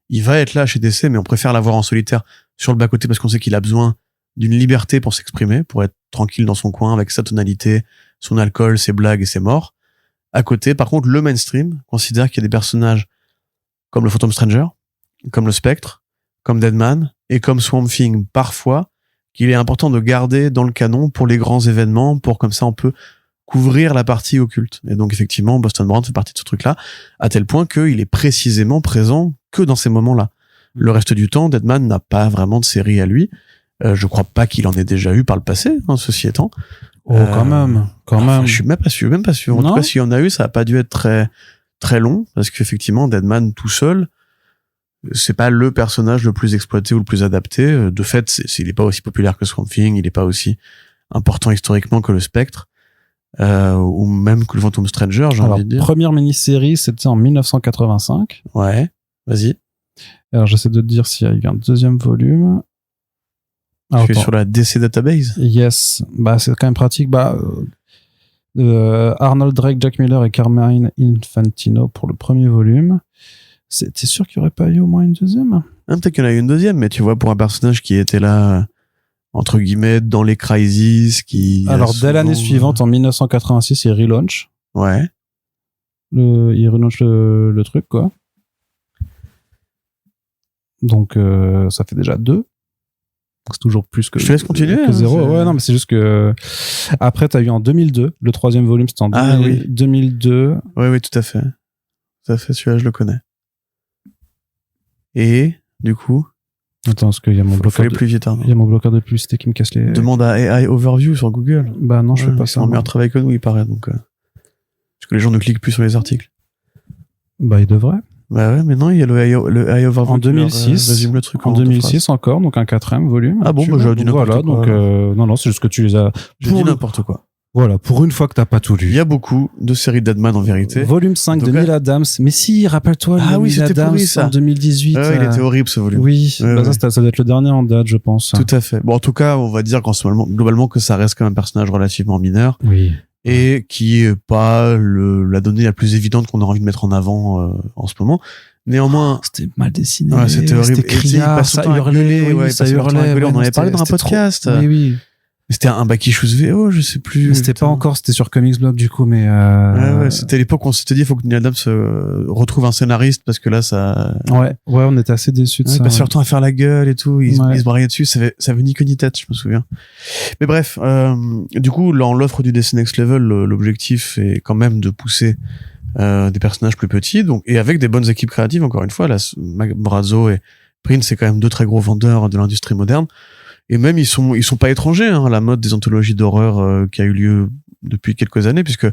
Il va être là chez DC, mais on préfère l'avoir en solitaire sur le bas-côté parce qu'on sait qu'il a besoin d'une liberté pour s'exprimer, pour être tranquille dans son coin avec sa tonalité, son alcool, ses blagues et ses morts. À côté, par contre, le mainstream considère qu'il y a des personnages comme le Phantom Stranger, comme le Spectre, comme Deadman et comme Swamp Thing parfois, qu'il est important de garder dans le canon pour les grands événements, pour comme ça on peut couvrir la partie occulte. Et donc effectivement, Boston Brand fait partie de ce truc-là, à tel point qu'il est précisément présent que dans ces moments-là. Le reste du temps, Deadman n'a pas vraiment de série à lui. Je crois pas qu'il en ait déjà eu par le passé, hein, ceci étant. Quand même. Je suis même pas sûr. En tout cas, s'il y en a eu, ça a pas dû être très, très long, parce qu'effectivement, Deadman tout seul, c'est pas le personnage le plus exploité ou le plus adapté. De fait, il est pas aussi populaire que Swamp Thing, il est pas aussi important historiquement que le Spectre, ou même que le Phantom Stranger, j'ai envie de dire. Première mini-série, c'était en 1985. Ouais, vas-y. Alors, j'essaie de te dire s'il y a eu un deuxième volume. Tu es sur la DC Database? Yes. Bah, c'est quand même pratique. Arnold Drake, Jack Miller et Carmine Infantino pour le premier volume. T'es sûr qu'il n'y aurait pas eu au moins une deuxième? Peut-être qu'il y en a eu une deuxième, mais tu vois, pour un personnage qui était là, entre guillemets, dans les crises, Alors, dès l'année suivante, en 1986, il relaunch. Ouais. Il relaunch le truc, quoi. Donc, ça fait déjà 2. C'est toujours plus que. Je te laisse continuer. Que 0. Ouais, non, mais c'est juste que. Après, t'as eu en 2002. Le troisième volume, c'était en 2002. Oui, tout à fait. Tout à fait, celui-là, je le connais. Et, du coup. Attends, parce qu'il y a mon bloqueur. Il y a mon bloqueur de publicité qui me casse les. Demande à AI Overview sur Google. Bah non, je fais pas ça. C'est un meilleur travail que nous, il paraît, donc. Parce que les gens ne cliquent plus sur les articles. Bah, ils devraient. Bah ouais, mais non, il y a le AI Overview. En 2006. Résume le truc en 2006 encore, donc un 4e volume. Ah bon, bah j'aurais dit n'importe quoi. Donc, non, c'est juste que tu les as. J'ai dit n'importe quoi. Voilà, pour une fois que t'as pas tout lu. Il y a beaucoup de séries Deadman en vérité. Volume 5 de Neil Adams. Mais si, rappelle-toi, Neil Adams en 2018. Ah, il était horrible ce volume. Oui, ça doit être le dernier en date, je pense. Tout à fait. Bon, en tout cas, on va dire globalement que ça reste quand même un personnage relativement mineur. Oui. Et qui est pas la donnée la plus évidente qu'on a envie de mettre en avant en ce moment. Néanmoins, c'était mal dessiné. Ouais, c'était horrible. C'était criard, ça hurlait. Ça hurlait. On en avait parlé dans un podcast. Oui. C'était un Back Issues VO, je sais plus. C'était pas encore, c'était sur Comics Blog du coup, mais ouais, c'était l'époque où on s'était dit, il faut que Neil Adams retrouve un scénariste parce que là, ça. Ouais, on était assez déçus de ça. Il passait leur temps à faire la gueule et tout, il Ouais. se braillaient dessus, ça avait ni queue ni tête, je me souviens. Mais bref, du coup, dans l'offre du DC Next Level, l'objectif est quand même de pousser des personnages plus petits, donc, et avec des bonnes équipes créatives, encore une fois, là, Brazzo et Prince, c'est quand même 2 très gros vendeurs de l'industrie moderne. Et même, ils sont pas étrangers, hein, à la mode des anthologies d'horreur, qui a eu lieu depuis quelques années, puisque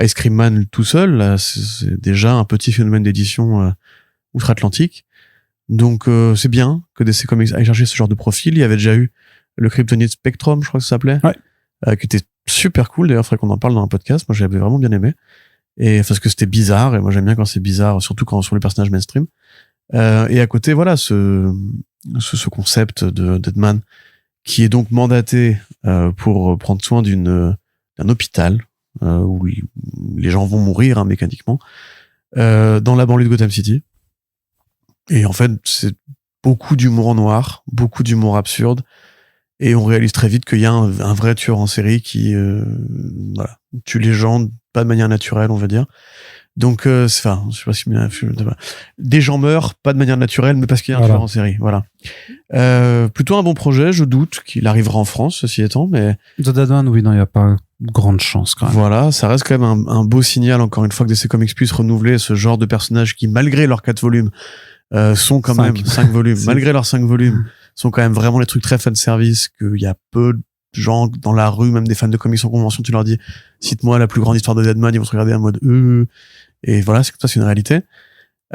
Ice Cream Man tout seul, là, c'est déjà un petit phénomène d'édition, outre-Atlantique. Donc, c'est bien que DC Comics aille chercher ce genre de profil. Il y avait déjà eu le Kryptonite Spectrum, je crois que ça s'appelait. Ouais. Qui était super cool. D'ailleurs, il faudrait qu'on en parle dans un podcast. Moi, j'avais vraiment bien aimé. Et, parce que c'était bizarre. Et moi, j'aime bien quand c'est bizarre, surtout quand sur les personnages mainstream. Et à côté, voilà, ce concept de Deadman, qui est donc mandaté pour prendre soin d'un hôpital où les gens vont mourir, hein, mécaniquement, dans la banlieue de Gotham City. Et en fait, c'est beaucoup d'humour noir, beaucoup d'humour absurde, et on réalise très vite qu'il y a un vrai tueur en série qui voilà, tue les gens pas de manière naturelle, on va dire. Donc, enfin, je sais pas si des gens meurent pas de manière naturelle, mais parce qu'il y a un tueur en série. Voilà. Plutôt un bon projet. Je doute qu'il arrivera en France, ceci étant, mais The Deadman, oui, non, il y a pas grande chance quand même. Voilà, ça reste quand même un beau signal, encore une fois, que DC Comics puisse renouveler ce genre de personnages qui, malgré leurs 4 volumes, sont quand même 5 volumes. Malgré leurs 5 volumes, sont quand même vraiment des trucs très fan service, qu'il y a peu de gens dans la rue, même des fans de comics en convention, tu leur dis, cite-moi la plus grande histoire de Deadman, ils vont se regarder en mode et voilà, c'est une réalité.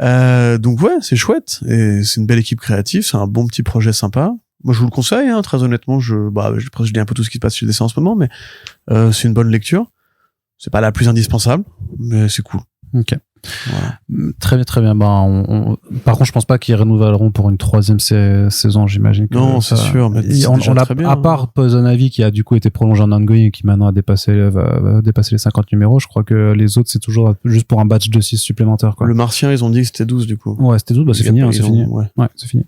Donc ouais, c'est chouette, et c'est une belle équipe créative, c'est un bon petit projet sympa. Moi, je vous le conseille, hein, très honnêtement, je dis un peu tout ce qui se passe chez DC en ce moment, mais c'est une bonne lecture. C'est pas la plus indispensable, mais c'est cool. Ok. Voilà. Très bien, très bien. Par contre, je pense pas qu'ils renouvelleront pour une 3e saison, j'imagine. Non, c'est sûr. Mais on l'a, à part Poison Ivy qui a du coup été prolongé en ongoing et qui maintenant va dépasser les 50 numéros, je crois que les autres c'est toujours juste pour un batch de 6 supplémentaires, quoi. Le Martien, ils ont dit que c'était 12 du coup. Ouais, c'était 12, c'est fini, c'est fini. Ouais, c'est fini.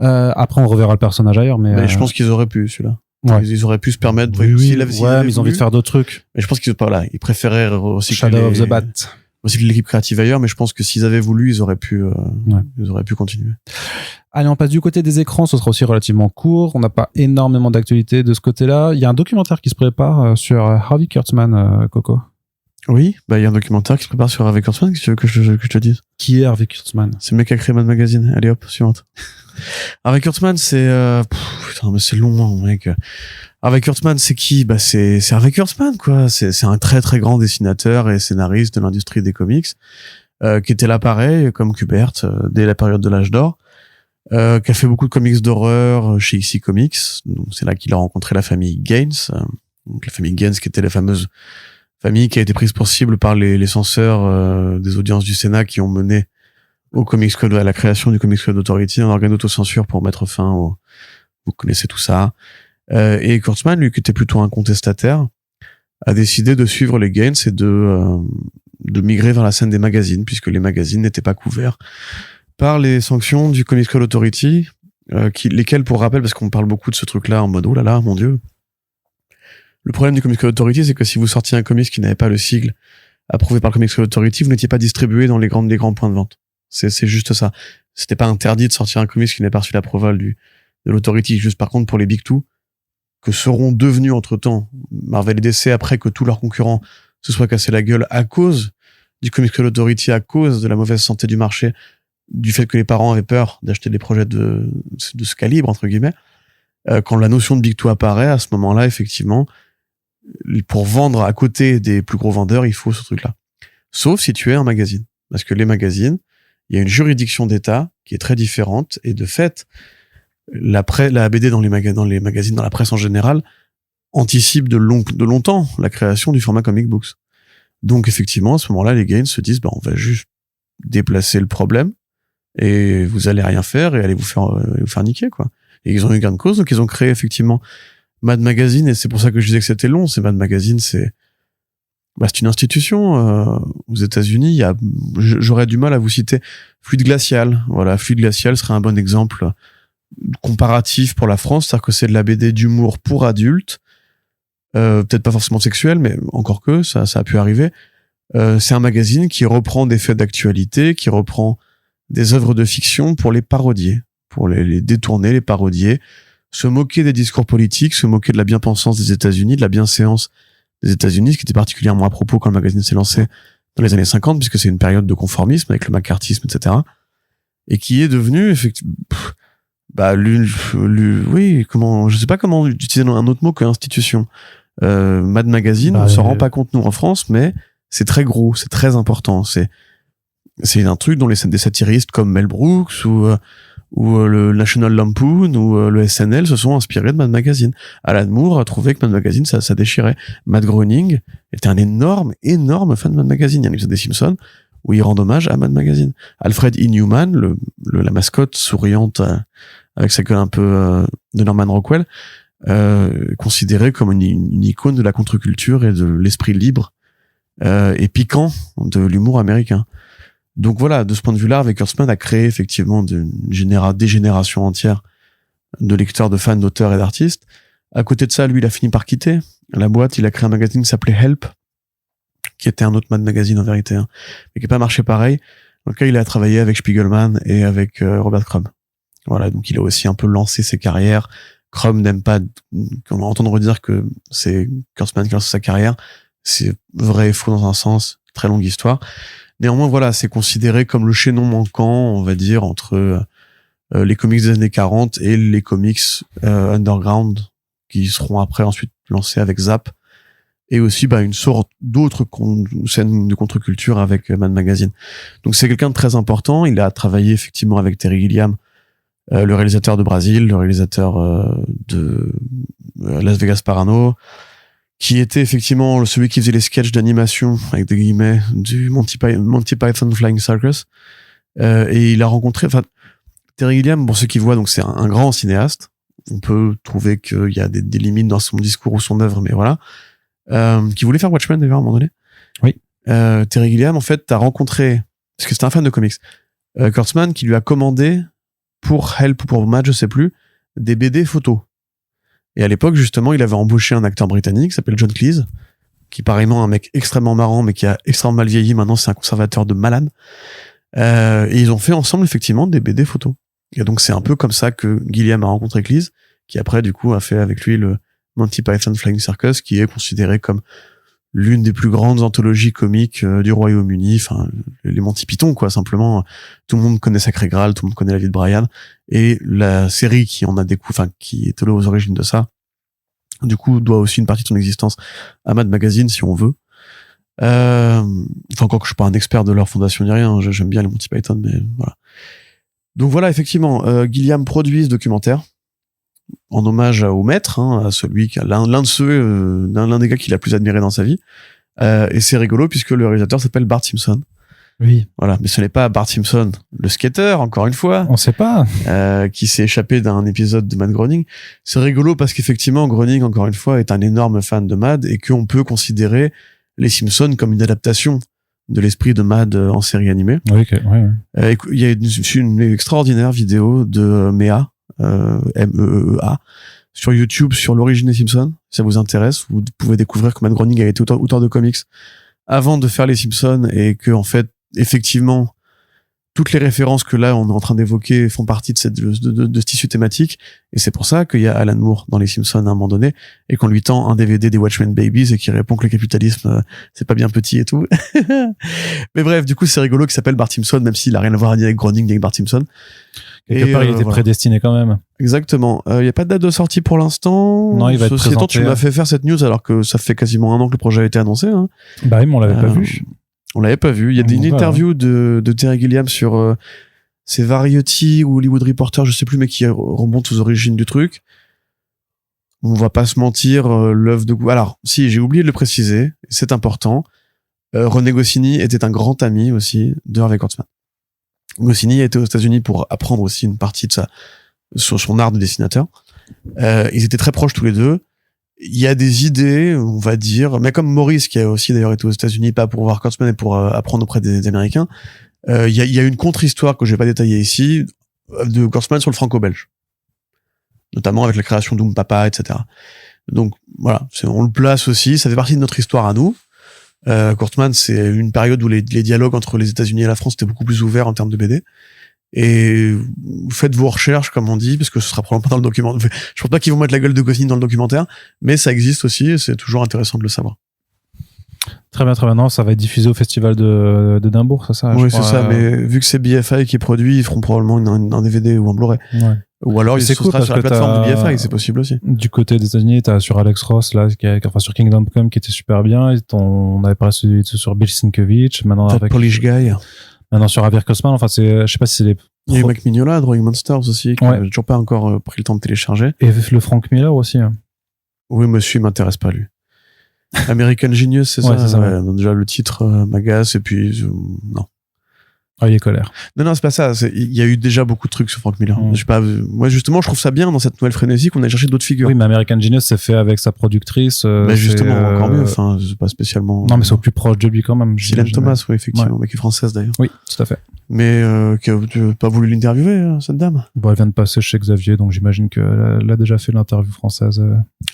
Après, on reverra le personnage ailleurs, mais je pense qu'ils auraient pu, celui-là. Ouais. Ils auraient pu se permettre. Mais ils ont envie de faire d'autres trucs. Mais je pense qu'ils préféraient aussi Shadow of the Bat. Aussi de l'équipe créative ailleurs, mais je pense que s'ils avaient voulu, ils auraient pu continuer. Allez, on passe du côté des écrans, ce sera aussi relativement court. On n'a pas énormément d'actualité de ce côté-là. Il y a un documentaire qui se prépare sur Harvey Kurtzman, Coco. Oui, il y a un documentaire qui se prépare sur Harvey Kurtzman, que tu veux que je te dise. Qui est Harvey Kurtzman? C'est le mec qui a créé Mad Magazine. Allez hop, suivante. Harvey Kurtzman, c'est putain, mais c'est long, hein, mec. Harvey Kurtzman, c'est qui? C'est Harvey Kurtzman, quoi. C'est un très très grand dessinateur et scénariste de l'industrie des comics, qui était là pareil, comme Kubert, dès la période de l'âge d'or, qui a fait beaucoup de comics d'horreur chez IC Comics. Donc c'est là qu'il a rencontré la famille Gaines, donc la famille Gaines, qui était la fameuse famille qui a été prise pour cible par les censeurs des audiences du Sénat, qui ont mené au Comics Code, à la création du Comics Code Authority, un organe d'autocensure pour mettre fin au... Vous connaissez tout ça. Et Kurtzman, lui, qui était plutôt un contestataire, a décidé de suivre les Gaines et de migrer vers la scène des magazines, puisque les magazines n'étaient pas couverts par les sanctions du Comics Code Authority, lesquelles, pour rappel, parce qu'on parle beaucoup de ce truc-là en mode, oh là là, mon Dieu. Le problème du Comics Code Authority, c'est que si vous sortiez un comics qui n'avait pas le sigle approuvé par le Comics Code Authority, vous n'étiez pas distribué dans les grands points de vente. C'est juste ça. C'était pas interdit de sortir un comics qui n'avait pas reçu l'approval de l'Authority. Juste par contre, pour les Big Two, que seront devenus entre-temps Marvel et DC après que tous leurs concurrents se soient cassés la gueule à cause du Comics Code Authority, à cause de la mauvaise santé du marché, du fait que les parents avaient peur d'acheter des projets de ce calibre, entre guillemets. Quand la notion de Big Two apparaît, à ce moment-là, effectivement, pour vendre à côté des plus gros vendeurs, il faut ce truc-là. Sauf si tu es un magazine. Parce que les magazines, il y a une juridiction d'État qui est très différente, et de fait, la BD dans les magazines, dans la presse en général, anticipe de longtemps la création du format comic books. Donc effectivement, à ce moment-là, les Gaines se disent, on va juste déplacer le problème, et vous allez rien faire, et allez vous faire niquer, quoi. Et ils ont eu gain de cause, donc ils ont créé effectivement Mad Magazine, et c'est pour ça que je disais que c'était long. C'est Mad Magazine, c'est une institution aux États-Unis. J'aurais du mal à vous citer Fluide Glacial. Voilà, Fluide Glacial serait un bon exemple comparatif pour la France, c'est-à-dire que c'est de la BD d'humour pour adultes, peut-être pas forcément sexuel, mais encore que ça a pu arriver. C'est un magazine qui reprend des faits d'actualité, qui reprend des œuvres de fiction pour les parodier, pour les détourner, les parodier, se moquer des discours politiques, se moquer de la bien-pensance des États-Unis, de la bienséance des États-Unis, ce qui était particulièrement à propos quand le magazine s'est lancé dans les années 50, puisque c'est une période de conformisme avec le macartisme, etc. Et qui est devenu, effectivement, oui, je sais pas comment utiliser un autre mot que institution. Mad Magazine, on s'en rend pas compte nous en France, mais c'est très gros, c'est très important. C'est un truc dont des satiristes comme Mel Brooks ou le National Lampoon ou le SNL se sont inspirés de Mad Magazine. Alan Moore a trouvé que Mad Magazine ça déchirait. Matt Groening était un énorme fan de Mad Magazine. Il y a un épisode des Simpsons où il rend hommage à Mad Magazine. Alfred E. Newman, la mascotte souriante avec sa gueule un peu de Norman Rockwell, considéré comme une icône de la contre-culture et de l'esprit libre et piquant de l'humour américain. Donc voilà, de ce point de vue-là, Harvey Kurtzman a créé effectivement des générations entières de lecteurs, de fans, d'auteurs et d'artistes. À côté de ça, lui, il a fini par quitter la boîte. Il a créé un magazine qui s'appelait Help, qui était un autre Mad Magazine en vérité, mais qui n'a pas marché pareil. Dans lequel il a travaillé avec Spiegelman et avec Robert Crumb. Voilà, donc il a aussi un peu lancé ses carrières. Crumb n'aime pas qu'on entende redire que c'est Kurtzman qui lance sa carrière. C'est vrai et faux dans un sens. Très longue histoire. Néanmoins, voilà, c'est considéré comme le chaînon manquant, on va dire, entre les comics des années 40 et les comics underground qui seront après ensuite lancés avec Zap, et aussi une sorte d'autre scène de contre-culture avec Mad Magazine. Donc c'est quelqu'un de très important. Il a travaillé effectivement avec Terry Gilliam, le réalisateur de Brasil, le réalisateur de Las Vegas Parano, qui était effectivement celui qui faisait les sketchs d'animation, avec des guillemets, du Monty Python Flying Circus. Et il a rencontré, Terry Gilliam, pour ceux qui voient, donc c'est un grand cinéaste. On peut trouver qu'il y a des limites dans son discours ou son œuvre, mais voilà. Qui voulait faire Watchmen d'ailleurs à un moment donné. Oui. Terry Gilliam, en fait, a rencontré, parce que c'était un fan de comics, Kurtzman qui lui a commandé pour Help ou pour Mad, je sais plus, des BD photos. Et à l'époque, justement, il avait embauché un acteur britannique qui s'appelle John Cleese, qui pareillement un mec extrêmement marrant, mais qui a extrêmement mal vieilli. Maintenant, c'est un conservateur de malade. Et ils ont fait ensemble, effectivement, des BD photos. Et donc, c'est un peu comme ça que Gilliam a rencontré Cleese, qui après, du coup, a fait avec lui le Monty Python Flying Circus, qui est considéré comme l'une des plus grandes anthologies comiques du Royaume-Uni. Enfin, les Monty Python, quoi, simplement. Tout le monde connaît Sacré Graal, tout le monde connaît la vie de Brian. Et la série qui qui est aux origines de ça, du coup, doit aussi une partie de son existence à Mad Magazine, si on veut. Encore que je suis pas un expert de leur fondation ni rien, j'aime bien les Monty Python, mais voilà. Donc voilà, effectivement, Gilliam produit ce documentaire en hommage au maître, à celui qui a l'un des gars qu'il a plus admiré dans sa vie. Et c'est rigolo puisque le réalisateur s'appelle Bart Simpson. Oui. Voilà, mais ce n'est pas Bart Simpson, le skater, encore une fois. On sait pas. Qui s'est échappé d'un épisode de Matt Groening. C'est rigolo parce qu'effectivement, Groening, encore une fois, est un énorme fan de Mad et qu'on peut considérer les Simpsons comme une adaptation de l'esprit de Mad en série animée. Oui, okay, ouais. Il y a une extraordinaire vidéo de Mea, M-E-E-A, sur YouTube sur l'origine des Simpsons. Si ça vous intéresse, vous pouvez découvrir que Matt Groening a été auteur de comics avant de faire les Simpsons et que, en fait, effectivement, toutes les références que là on est en train d'évoquer font partie de ce tissu thématique, et c'est pour ça qu'il y a Alan Moore dans les Simpsons à un moment donné et qu'on lui tend un DVD des Watchmen Babies et qui répond que le capitalisme c'est pas bien petit et tout. Mais bref, du coup c'est rigolo qu'il s'appelle Bart Simpson, même s'il a rien à voir ni avec Groening ni avec Bart Simpson. Quelque part il était prédestiné quand même. Exactement. Il y a pas de date de sortie pour l'instant. Non, il va être présenté. Étant, tu m'as fait faire cette news alors que ça fait quasiment un an que le projet a été annoncé. Bah oui, mais on l'avait pas vu. On l'avait pas vu. Il y a une interview de Terry Gilliam sur c'est Variety ou Hollywood Reporter, je sais plus, mais qui remonte aux origines du truc. On va pas se mentir, l'œuvre de... Alors, si, j'ai oublié de le préciser, c'est important. René Goscinny était un grand ami aussi de Harvey Kurtzman. Goscinny a été aux États-Unis pour apprendre aussi une partie de sur son art de dessinateur. Ils étaient très proches tous les deux. Il y a des idées, on va dire, mais comme Maurice, qui a aussi d'ailleurs été aux États-Unis, pas pour voir Kurtzman, mais pour apprendre auprès des Américains, il y a une contre-histoire que je vais pas détailler ici, de Kurtzman sur le franco-belge. Notamment avec la création d'Oom Papa, etc. Donc voilà, on le place aussi, ça fait partie de notre histoire à nous. Kurtzman, c'est une période où les dialogues entre les États-Unis et la France étaient beaucoup plus ouverts en termes de BD. Et faites vos recherches, comme on dit, parce que ce sera probablement pas dans le document. Je pense pas qu'ils vont mettre la gueule de Goscinny dans le documentaire, mais ça existe aussi et c'est toujours intéressant de le savoir. Très bien, très bien. Non, ça va être diffusé au festival d'Édimbourg, c'est ça? Oui, c'est ça, mais vu que c'est BFI qui est produit, ils feront probablement un DVD ou un Blu-ray. Ouais. Ou alors, C'est il cool sera sur la parce que plateforme de t'as- BFI, c'est possible aussi. Du côté des États-Unis, t'as sur Alex Ross, là, sur Kingdom Come, qui était super bien. On avait parlé sur Bill Sienkiewicz. Maintenant, T'as Polish Guy. maintenant sur Javier Cosman. Enfin, je sais pas si c'est les. Il y a eu Mac Mignola, Drawing Monsters aussi, que j'ai toujours pas encore pris le temps de télécharger. Et le Frank Miller aussi. Hein. Oui, monsieur, il m'intéresse pas, lui. American Genius, c'est Ouais, ça? c'est ça, Ouais, donc déjà, le titre m'agace, et puis, non. Ah, il est colère. Non, c'est pas ça. Il y a eu déjà beaucoup de trucs sur Frank Miller. Mm. Je sais pas, moi, justement, je trouve ça bien dans cette nouvelle frénésie qu'on a cherché d'autres figures. Oui, mais American Genius, c'est fait avec sa productrice. Mais justement, encore mieux. Enfin, c'est pas spécialement. Non, mais c'est au plus proche de lui quand même. Silène Thomas, oui, effectivement, mais qui est française d'ailleurs. Oui, tout à fait. Mais qui a pas voulu l'interviewer, cette dame. Bon, elle vient de passer chez Xavier, donc j'imagine qu'elle a déjà fait l'interview française.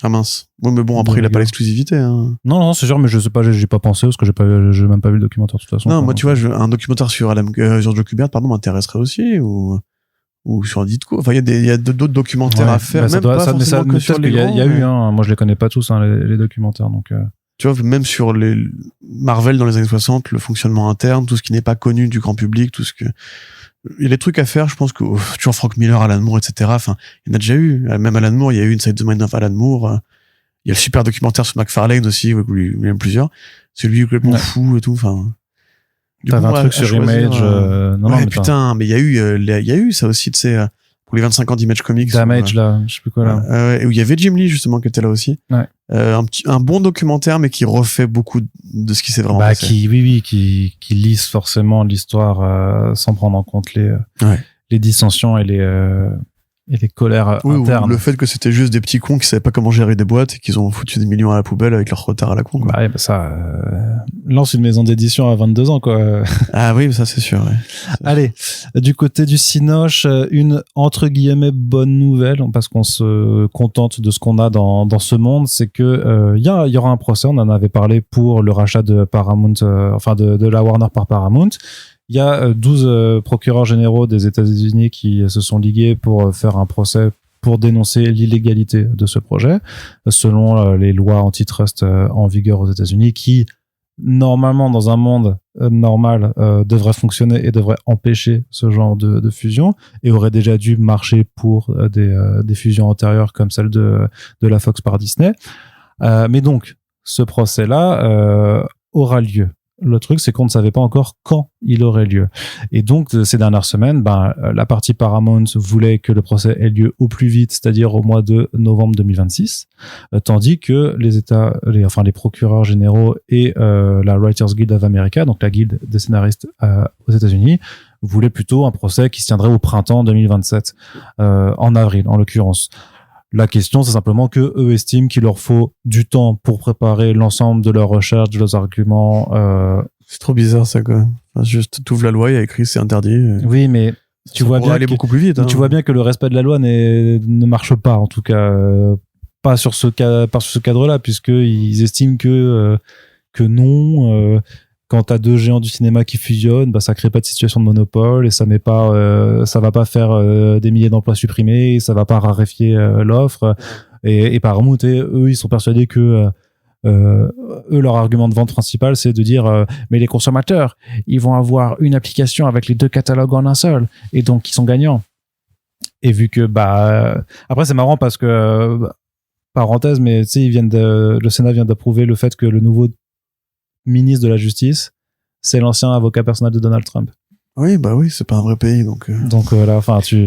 Ah mince. Oui, mais bon, après, il a pas l'exclusivité. Hein. Non, c'est sûr, mais je sais pas, j'ai pas pensé parce que j'ai même pas vu le documentaire de toute façon. Non, moi, tu vois, un documentaire sur sur Joe Kubert, pardon, m'intéresserait aussi, ou sur Ditko. Enfin, il y a d'autres documentaires à faire, même pas forcément que sur les grands. Il y a eu, hein. Moi, je les connais pas tous, hein, les documentaires, donc. Tu vois, même sur les Marvel dans les années 60, le fonctionnement interne, tout ce qui n'est pas connu du grand public, tout ce que il y a des trucs à faire, je pense que toujours Frank Miller, Alan Moore, etc. Enfin, il y en a déjà eu. Même Alan Moore, il y a eu Inside the Mind of Alan Moore. Il y a le super documentaire sur McFarlane aussi, où il y en a plusieurs. Celui complètement fou et tout. Enfin, t'avais un truc sur Image. Non, ouais, mais putain, mais il y a eu ça aussi, tu sais, pour les 25 ans d'Image Comics. Damage, là, je sais plus quoi, là. Où il y avait Jim Lee, justement, qui était là aussi. Ouais. Un bon documentaire, mais qui refait beaucoup de ce qui s'est vraiment passé. Qui lise forcément l'histoire sans prendre en compte les dissensions et les colères internes. Ou le fait que c'était juste des petits cons qui savaient pas comment gérer des boîtes et qu'ils ont foutu des millions à la poubelle avec leur retard à la con. Quoi. Bah, ça lance une maison d'édition à 22 ans, quoi. Ah oui, ça c'est sûr. Ouais. Allez, du côté du Cinoche, une entre guillemets bonne nouvelle, parce qu'on se contente de ce qu'on a dans ce monde, c'est que il y aura un procès. On en avait parlé pour le rachat de Paramount, de la Warner par Paramount. Il y a 12 procureurs généraux des États-Unis qui se sont ligués pour faire un procès pour dénoncer l'illégalité de ce projet, selon les lois antitrust en vigueur aux États-Unis, qui normalement dans un monde normal devraient fonctionner et devraient empêcher ce genre de fusion, et auraient déjà dû marcher pour des fusions antérieures comme celle de la Fox par Disney. Mais donc ce procès-là aura lieu. Le truc, c'est qu'on ne savait pas encore quand il aurait lieu. Et donc, ces dernières semaines, la partie Paramount voulait que le procès ait lieu au plus vite, c'est-à-dire au mois de novembre 2026, tandis que les procureurs généraux et la Writers Guild of America, donc la guilde des scénaristes aux États-Unis, voulaient plutôt un procès qui se tiendrait au printemps 2027, en avril en l'occurrence. La question, c'est simplement que eux estiment qu'il leur faut du temps pour préparer l'ensemble de leurs recherches, de leurs arguments. C'est trop bizarre ça, quoi. Enfin, juste, t'ouvres la loi, il y a écrit c'est interdit. Oui, mais tu vois bien aller beaucoup plus vite. Hein. Tu vois bien que le respect de la loi ne marche pas, en tout cas, pas sur ce cadre-là, puisqu'ils estiment que non. Quand t'as deux géants du cinéma qui fusionnent, ça crée pas de situation de monopole et ça va pas faire des milliers d'emplois supprimés, et ça va pas raréfier l'offre. Et Paramount, eux, ils sont persuadés que leur argument de vente principal, c'est de dire mais les consommateurs, ils vont avoir une application avec les deux catalogues en un seul, et donc ils sont gagnants. Et vu que après c'est marrant parce que parenthèse, mais tu sais, le Sénat vient d'approuver le fait que le nouveau ministre de la Justice, c'est l'ancien avocat personnel de Donald Trump. Oui, c'est pas un vrai pays, donc. Donc là,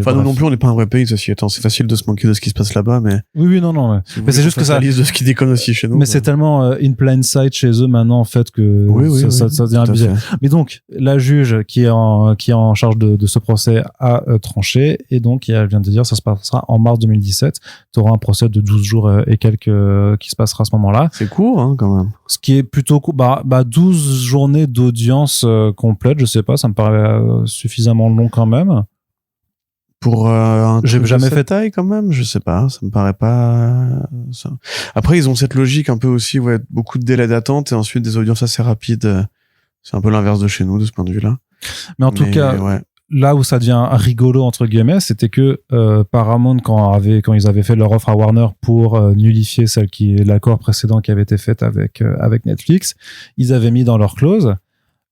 nous non plus, on n'est pas un vrai pays, ceci étant. C'est facile de se moquer de ce qui se passe là-bas, mais. Oui, non. Ouais. Mais c'est juste que ça. La liste de ce qui déconne aussi chez nous. Mais c'est tellement in plain sight chez eux maintenant, en fait, que ça devient abusé. Mais donc, la juge qui est en charge de ce procès a tranché, et donc, elle vient de dire, ça se passera en mars 2017. Tu auras un procès de 12 jours et quelques qui se passera à ce moment-là. C'est court, hein, quand même. Ce qui est plutôt court. 12 journées d'audience complète, je sais pas, ça me paraît suffisamment long quand même. Pour un J'ai truc jamais de cette fait taille quand même, je sais pas, ça me paraît pas ça. Après ils ont cette logique un peu aussi, ouais, beaucoup de délais d'attente et ensuite des audiences assez rapides. C'est un peu l'inverse de chez nous de ce point de vue-là. Mais en tout cas, ouais. là où ça devient rigolo entre guillemets, c'était que Paramount quand ils avaient fait leur offre à Warner pour nullifier l'accord précédent qui avait été fait avec Netflix, ils avaient mis dans leur clause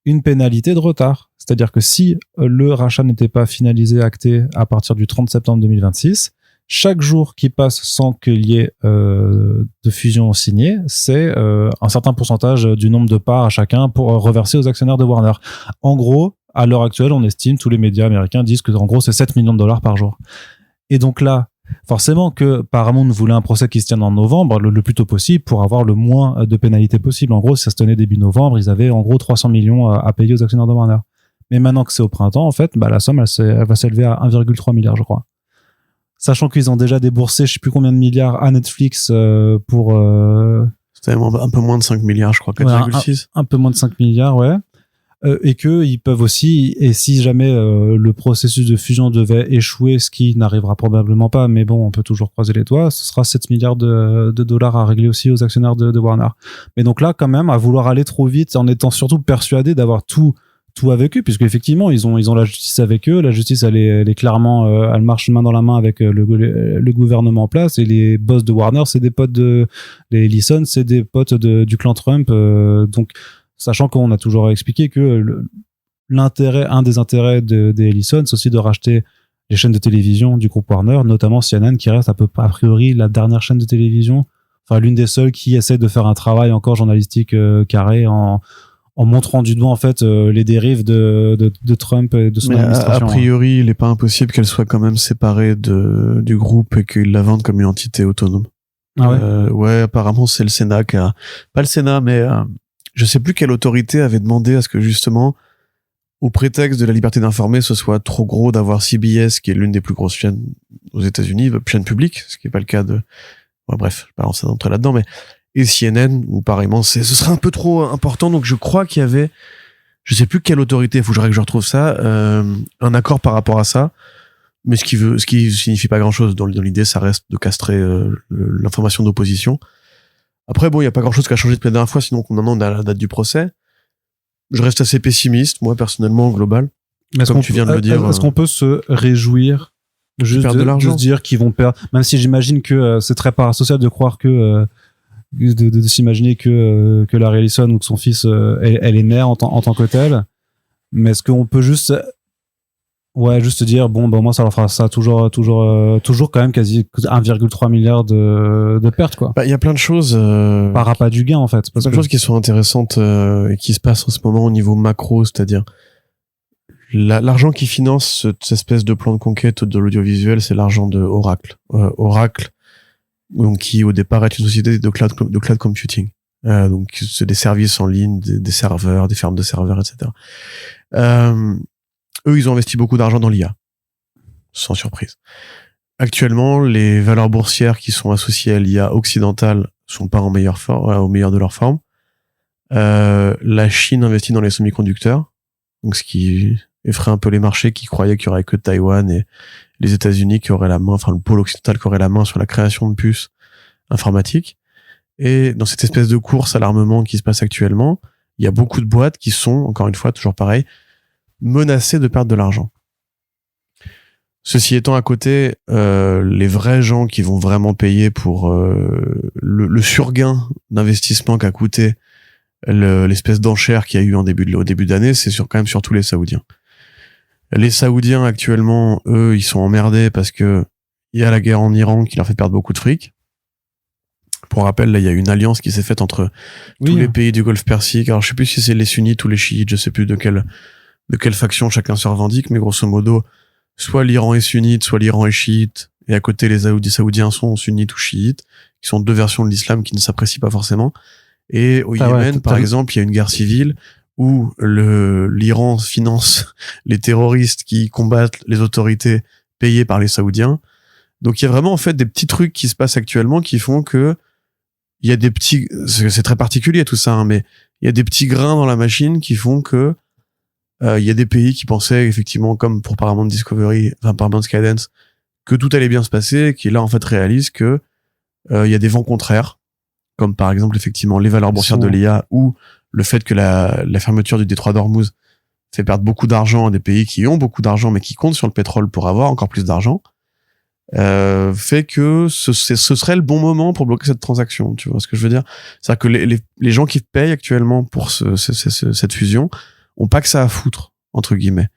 une pénalité de retard. C'est-à-dire que si le rachat n'était pas finalisé, acté à partir du 30 septembre 2026, chaque jour qui passe sans qu'il y ait de fusion signée, c'est un certain pourcentage du nombre de parts à chacun pour reverser aux actionnaires de Warner. En gros, à l'heure actuelle, on estime, tous les médias américains disent que en gros c'est 7 millions de dollars par jour. Et donc là, forcément que Paramount voulait un procès qui se tienne en novembre le plus tôt possible pour avoir le moins de pénalités possible. En gros, si ça se tenait début novembre, ils avaient en gros 300 millions à payer aux actionnaires de Warner. Mais maintenant que c'est au printemps, en fait, la somme, elle va s'élever à 1,3 milliard, je crois. Sachant qu'ils ont déjà déboursé, je sais plus combien de milliards à Netflix pour... C'était un peu moins de 5 milliards, je crois, 4,6. Un peu moins de 5 milliards, ouais. Et que ils peuvent aussi, et si jamais le processus de fusion devait échouer, ce qui n'arrivera probablement pas, mais bon, on peut toujours croiser les doigts, ce sera 7 milliards de dollars à régler aussi aux actionnaires de Warner. Mais donc là, quand même, à vouloir aller trop vite, en étant surtout persuadé d'avoir tout avec eux, puisque effectivement ils ont la justice avec eux, la justice elle est clairement elle marche main dans la main avec le gouvernement en place, et les boss de Warner c'est des potes les Ellison c'est des potes du clan Trump, donc sachant qu'on a toujours expliqué que un des intérêts des Ellison c'est aussi de racheter les chaînes de télévision du groupe Warner, notamment CNN qui reste a priori la dernière chaîne de télévision, enfin l'une des seules qui essaie de faire un travail encore journalistique carré en montrant du doigt en fait les dérives de Trump et de son administration. A priori, il n'est pas impossible qu'elle soit quand même séparée du groupe et qu'ils la vendent comme une entité autonome. Ah ouais. Ouais, apparemment c'est le Sénat qui a, pas le Sénat, mais je sais plus quelle autorité avait demandé à ce que justement, au prétexte de la liberté d'informer, ce soit trop gros d'avoir CBS, qui est l'une des plus grosses chaînes aux États-Unis, chaîne publique, ce qui n'est pas le cas de. Ouais, bref, je vais pas lancer d'entrer là-dedans, mais et CNN, ou pareillement, ce serait un peu trop important, donc je crois qu'il y avait, je sais plus quelle autorité, il faut que je retrouve ça, un accord par rapport à ça, mais ce qui signifie pas grand-chose. Dans l'idée, ça reste de castrer l'information d'opposition. Après, bon, il y a pas grand-chose qui a changé depuis la dernière fois, sinon maintenant on a la date du procès. Je reste assez pessimiste, moi, personnellement, en global. Mais comme tu viens de le dire. Est-ce qu'on peut se réjouir juste de dire qu'ils vont perdre, même si j'imagine que c'est très parasocial de croire que de s'imaginer que Larry Ellison ou que son fils elle est mère en tant que telle, mais est-ce qu'on peut juste dire bon moi ça leur fera ça toujours quand même quasi 1,3 milliard de pertes quoi. Il y a plein de choses par rapport du gain en fait, plein de choses qui sont intéressantes et qui se passent en ce moment au niveau macro, c'est-à-dire l'argent qui finance cette espèce de plan de conquête de l'audiovisuel, c'est l'argent de Oracle. Oracle, donc qui au départ est une société de cloud computing. Donc c'est des services en ligne, des serveurs, des fermes de serveurs, etc. Eux, ils ont investi beaucoup d'argent dans l'IA, sans surprise. Actuellement, les valeurs boursières qui sont associées à l'IA occidentale sont pas au meilleur de leur forme. La Chine investit dans les semi-conducteurs, donc ce qui effraie un peu les marchés qui croyaient qu'il y aurait que Taïwan et les États-Unis qui auraient la main, enfin le pôle occidental qui aurait la main sur la création de puces informatiques. Et dans cette espèce de course à l'armement qui se passe actuellement, il y a beaucoup de boîtes qui sont, encore une fois, toujours pareil, menacées de perdre de l'argent. Ceci étant, à côté, les vrais gens qui vont vraiment payer pour le surgain d'investissement qu'a coûté l'espèce d'enchère qu'il y a eu au début d'année, c'est quand même surtout les Saoudiens. Les Saoudiens, actuellement, eux, ils sont emmerdés parce que il y a la guerre en Iran qui leur fait perdre beaucoup de fric. Pour rappel, là, il y a une alliance qui s'est faite entre tous les pays du Golfe Persique. Alors, je sais plus si c'est les sunnites ou les chiites, je sais plus de quelle faction chacun se revendique, mais grosso modo, soit l'Iran est sunnite, soit l'Iran est chiite, et à côté, les Saoudiens sont sunnites ou chiites, qui sont deux versions de l'islam qui ne s'apprécient pas forcément. Et au Yémen, par exemple, il y a une guerre civile où l'Iran finance les terroristes qui combattent les autorités payées par les Saoudiens. Donc il y a vraiment en fait des petits trucs qui se passent actuellement qui font que il y a des petits, c'est très particulier tout ça, hein, mais il y a des petits grains dans la machine qui font que Il y a des pays qui pensaient effectivement, comme pour Paramount Discovery, enfin Paramount Skydance, que tout allait bien se passer, qui là en fait réalisent que il y a des vents contraires, comme par exemple effectivement les valeurs boursières de l'IA ou le fait que la fermeture du détroit d'Ormuz fait perdre beaucoup d'argent à des pays qui ont beaucoup d'argent mais qui comptent sur le pétrole pour avoir encore plus d'argent, fait que ce serait le bon moment pour bloquer cette transaction. Tu vois ce que je veux dire? C'est-à-dire que les gens qui payent actuellement pour cette fusion ont pas que ça à foutre, entre guillemets.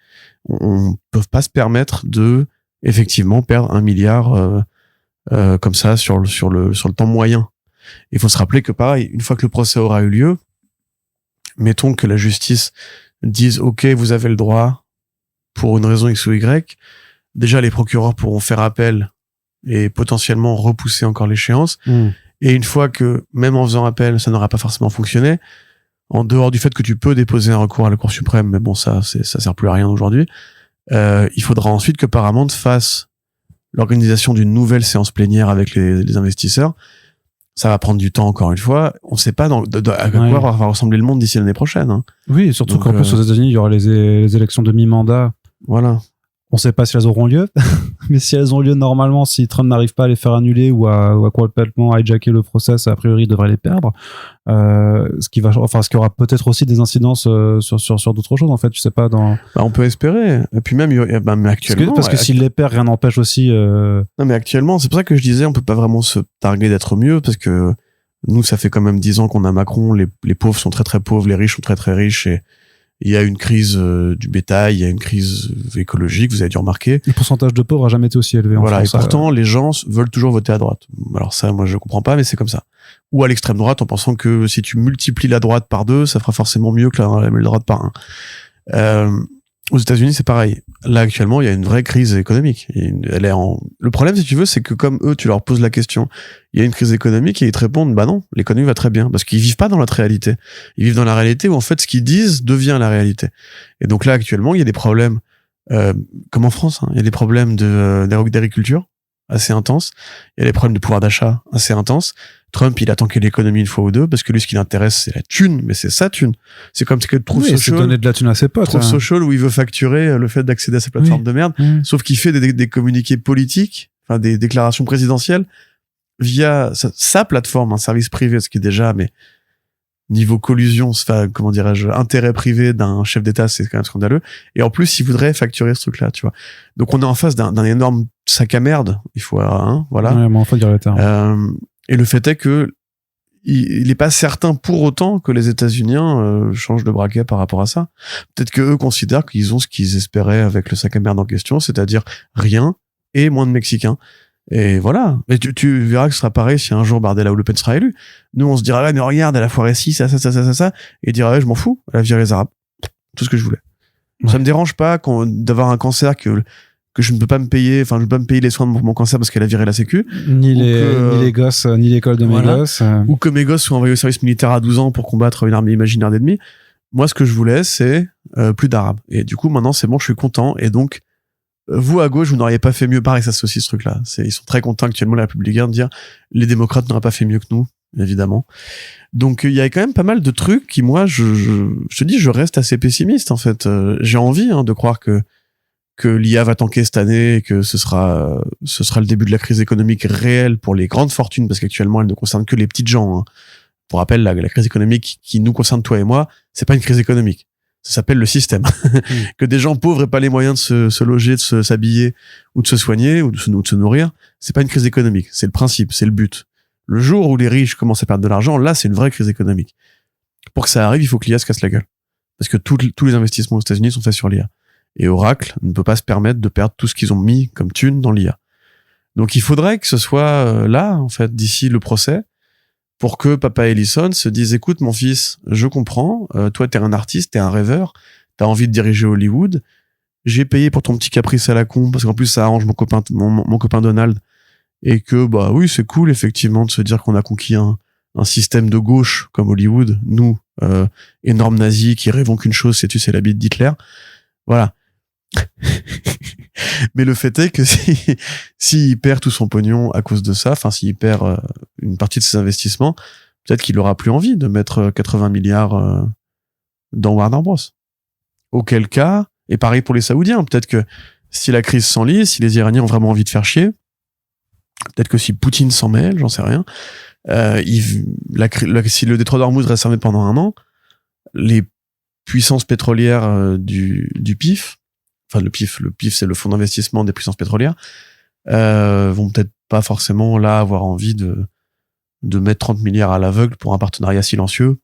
On peut pas se permettre de effectivement perdre 1 milliard comme ça sur le temps moyen. Il faut se rappeler que pareil, une fois que le procès aura eu lieu, mettons que la justice dise OK, vous avez le droit pour une raison X ou Y, déjà les procureurs pourront faire appel et potentiellement repousser encore l'échéance. Et une fois que, même en faisant appel, ça n'aura pas forcément fonctionné, en dehors du fait que tu peux déposer un recours à la Cour suprême, mais bon, ça sert plus à rien aujourd'hui, il faudra ensuite que Paramount fasse l'organisation d'une nouvelle séance plénière avec les investisseurs. Ça va prendre du temps, encore une fois. On ne sait pas à quoi va ressembler le monde d'ici l'année prochaine. Hein. Oui, surtout qu'en plus, aux États-Unis, il y aura les élections de mi-mandat. Voilà. On ne sait pas si elles auront lieu, mais si elles ont lieu normalement, si Trump n'arrive pas à les faire annuler ou à complètement hijacker le process, a priori, il devrait les perdre. Ce qui aura peut-être aussi des incidences sur d'autres choses, en fait. Je sais pas on peut espérer. Et puis même, mais actuellement. Parce que s'il les perd, rien n'empêche aussi. Non, mais actuellement, c'est pour ça que je disais, on peut pas vraiment se targuer d'être mieux, parce que nous, ça fait quand même 10 ans qu'on a Macron. Les pauvres sont très très pauvres, les riches sont très très riches, et il y a une crise du bétail, il y a une crise écologique, vous avez dû remarquer. Le pourcentage de pauvres a jamais été aussi élevé en France. Et pourtant, les gens veulent toujours voter à droite. Alors ça, moi, je comprends pas, mais c'est comme ça. Ou à l'extrême droite, en pensant que si tu multiplies la droite par 2, ça fera forcément mieux que la droite par 1. Aux États-Unis, c'est pareil. Là, actuellement, il y a une vraie crise économique. Le problème, si tu veux, c'est que comme eux, tu leur poses la question, il y a une crise économique, et ils te répondent, bah non, l'économie va très bien. Parce qu'ils vivent pas dans notre réalité. Ils vivent dans la réalité où, en fait, ce qu'ils disent devient la réalité. Et donc là, actuellement, il y a des problèmes, comme en France, hein, il y a des problèmes d'agriculture assez intenses. Il y a des problèmes de pouvoir d'achat assez intenses. Trump, il a tanké l'économie une fois ou deux, parce que lui, ce qui l'intéresse, c'est la thune, mais c'est sa thune. C'est comme ce que Truth Social. C'est donner de la thune à ses potes. Truth Social, où il veut facturer le fait d'accéder à sa plateforme de merde. Sauf qu'il fait des communiqués politiques, enfin, des déclarations présidentielles via sa plateforme, un service privé, ce qui est déjà, mais niveau collusion, enfin, comment dirais-je, intérêt privé d'un chef d'État, c'est quand même scandaleux. Et en plus, il voudrait facturer ce truc-là, tu vois. Donc, on est en face d'un énorme sac à merde. Il faut, voilà. Ouais, mais enfin, dire le terme. Et le fait est que il est pas certain pour autant que les États-Unis changent de braquet par rapport à ça. Peut-être que eux considèrent qu'ils ont ce qu'ils espéraient avec le sac à merde en question, c'est-à-dire rien et moins de Mexicains. Et voilà. Mais tu verras que ce sera pareil si un jour Bardella ou Le Pen sera élu. Nous, on se dira, mais regarde, elle a foiré ci, ça, et il dira, je m'en fous, elle a viré les Arabes. Tout ce que je voulais. Ouais. Ça me dérange pas d'avoir un cancer que je ne peux pas me payer, enfin, je ne peux pas me payer les soins de mon cancer parce qu'elle a viré la sécu. Ni les gosses, ni l'école de mes gosses. Ou que mes gosses soient envoyés au service militaire à 12 ans pour combattre une armée imaginaire d'ennemis. Moi, ce que je voulais, c'est plus d'Arabes. Et du coup, maintenant, c'est bon, je suis content. Et donc, vous, à gauche, vous n'auriez pas fait mieux. Pareil, ça aussi, ce truc-là. Ils sont très contents actuellement, les républicains, de dire les démocrates n'auraient pas fait mieux que nous, évidemment. Donc, il y a quand même pas mal de trucs qui, moi, je te dis, je reste assez pessimiste, en fait. J'ai envie de croire que l'IA va tanker cette année et que ce sera le début de la crise économique réelle pour les grandes fortunes, parce qu'actuellement, elle ne concerne que les petites gens. Hein. Pour rappel, la crise économique qui nous concerne, toi et moi, c'est pas une crise économique. Ça s'appelle le système. Que des gens pauvres aient pas les moyens de se loger, de s'habiller, ou de se soigner, ou de se nourrir, c'est pas une crise économique. C'est le principe, c'est le but. Le jour où les riches commencent à perdre de l'argent, là, c'est une vraie crise économique. Pour que ça arrive, il faut que l'IA se casse la gueule. Parce que tous les investissements aux États-Unis sont faits sur l'IA. Et Oracle ne peut pas se permettre de perdre tout ce qu'ils ont mis comme thune dans l'IA. Donc il faudrait que ce soit là, en fait, d'ici le procès, pour que Papa Ellison se dise, écoute mon fils, je comprends, toi t'es un artiste, t'es un rêveur, t'as envie de diriger Hollywood, j'ai payé pour ton petit caprice à la con, parce qu'en plus ça arrange mon copain Donald, et que bah oui c'est cool effectivement de se dire qu'on a conquis un système de gauche comme Hollywood, nous, énormes nazis qui rêvons qu'une chose, c'est la bite d'Hitler, voilà. Mais le fait est que s'il perd tout son pognon à cause de ça, enfin s'il perd une partie de ses investissements, peut-être qu'il aura plus envie de mettre 80 milliards dans Warner Bros. Auquel cas, et pareil pour les Saoudiens, peut-être que si la crise s'enlise, si les Iraniens ont vraiment envie de faire chier, peut-être que si Poutine s'en mêle, j'en sais rien, si le détroit d'Ormuz reste fermé pendant 1 an, les puissances pétrolières du PIF, enfin le PIF c'est le fonds d'investissement des puissances pétrolières, vont peut-être pas forcément là avoir envie de mettre 30 milliards à l'aveugle pour un partenariat silencieux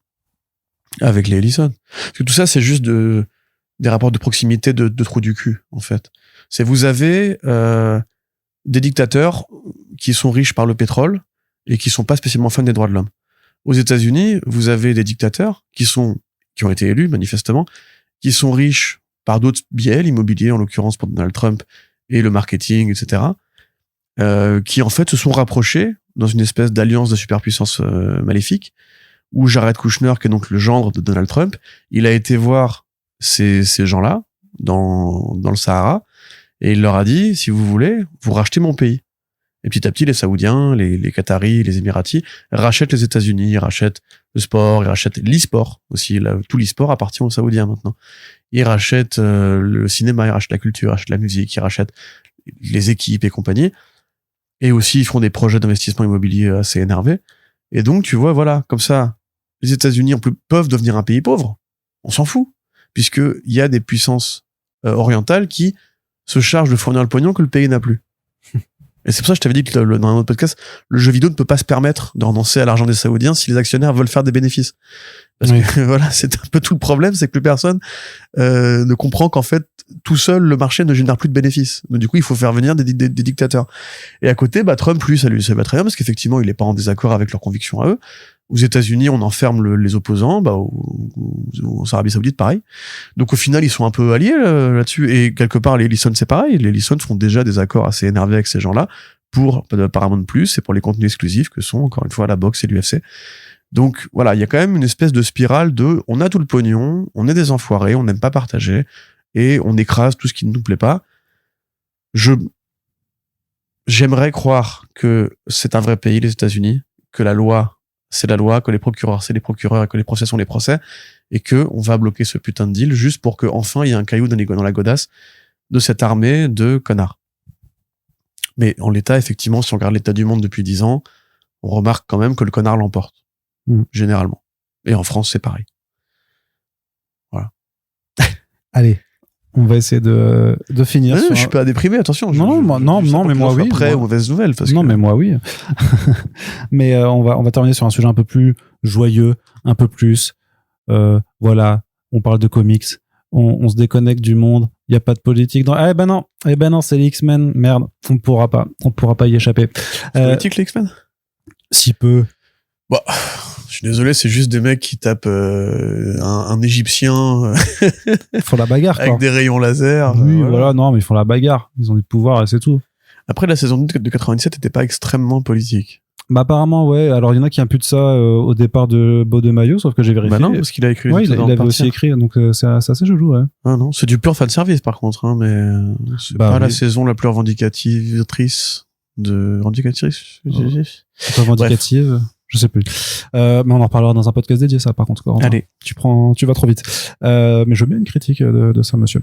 avec les Ellison. Parce que tout ça, c'est juste des rapports de proximité de trous du cul, en fait. C'est vous avez des dictateurs qui sont riches par le pétrole et qui sont pas spécialement fans des droits de l'homme. Aux États-Unis, vous avez des dictateurs qui ont été élus, manifestement, qui sont riches par d'autres biais, l'immobilier, en l'occurrence pour Donald Trump, et le marketing, etc., qui, en fait, se sont rapprochés dans une espèce d'alliance de superpuissance maléfique, où Jared Kushner, qui est donc le gendre de Donald Trump, il a été voir ces gens-là dans le Sahara, et il leur a dit, si vous voulez, vous rachetez mon pays. Et petit à petit, les Saoudiens, les Qataris, les Émiratis rachètent les États-Unis, ils rachètent le sport, ils rachètent l'e-sport aussi. Tout l'e-sport appartient aux Saoudiens maintenant. Ils rachètent le cinéma, ils rachètent la culture, ils rachètent la musique, ils rachètent les équipes et compagnie. Et aussi, ils font des projets d'investissement immobilier assez énervés. Et donc, tu vois, voilà, comme ça, les États-Unis peuvent devenir un pays pauvre. On s'en fout. Puisqu'il y a des puissances orientales qui se chargent de fournir le pognon que le pays n'a plus. Et c'est pour ça que je t'avais dit que dans un autre podcast, le jeu vidéo ne peut pas se permettre de renoncer à l'argent des Saoudiens si les actionnaires veulent faire des bénéfices. Parce que voilà, c'est un peu tout le problème, c'est que plus personne ne comprend qu'en fait, tout seul, le marché ne génère plus de bénéfices. Donc du coup, il faut faire venir des dictateurs. Et à côté, Trump, lui, ça va très bien, parce qu'effectivement, il est pas en désaccord avec leurs convictions à eux. Aux États-Unis, on enferme les opposants, aux Arabie Saoudite, pareil. Donc au final, ils sont un peu alliés là-dessus. Et quelque part, les Ellison, c'est pareil. Les Ellison font déjà des accords assez énervés avec ces gens-là pour Paramount Plus et pour les contenus exclusifs que sont, encore une fois, la boxe et l'UFC. Donc voilà, il y a quand même une espèce de spirale on a tout le pognon, on est des enfoirés, on n'aime pas partager, et on écrase tout ce qui ne nous plaît pas. J'aimerais croire que c'est un vrai pays, les États-Unis, que la loi, c'est la loi, que les procureurs, c'est les procureurs, et que les procès sont les procès, et que on va bloquer ce putain de deal juste pour que enfin il y ait un caillou dans la godasse de cette armée de connards. Mais en l'état, effectivement, si on regarde l'état du monde depuis 10 ans, on remarque quand même que le connard l'emporte. Généralement. Et en France, c'est pareil. Voilà. Allez, on va essayer de finir. Je suis pas déprimé, attention. Non, mais moi oui. Après, mauvaise nouvelle. Mais moi oui. Mais on va terminer sur un sujet un peu plus joyeux, un peu plus. Voilà, on parle de comics. On se déconnecte du monde. Il y a pas de politique dans. Eh ben non, c'est les X-Men. Merde, on pourra pas y échapper. C'est politique les X-Men. Si peu. Bah, je suis désolé, c'est juste des mecs qui tapent un Égyptien. Ils font la bagarre, quoi. Avec des rayons laser. Oui, voilà, non, mais ils font la bagarre. Ils ont du pouvoir et c'est tout. Après, la saison de 97 n'était pas extrêmement politique. Bah apparemment, ouais. Alors, il y en a qui imputent ça au départ de Beau de Maillot, sauf que j'ai vérifié. Bah non, parce qu'il a écrit. Ouais, il avait aussi écrit, donc c'est assez joli, ouais. Ah non, c'est du pur fanservice, par contre, hein, mais c'est pas la saison la plus revendicatrice de... Revendicative. Bref. Je sais plus. Mais on en reparlera dans un podcast dédié, ça, par contre. Corentin. Allez. Tu vas trop vite. Mais je veux bien une critique de ça, monsieur.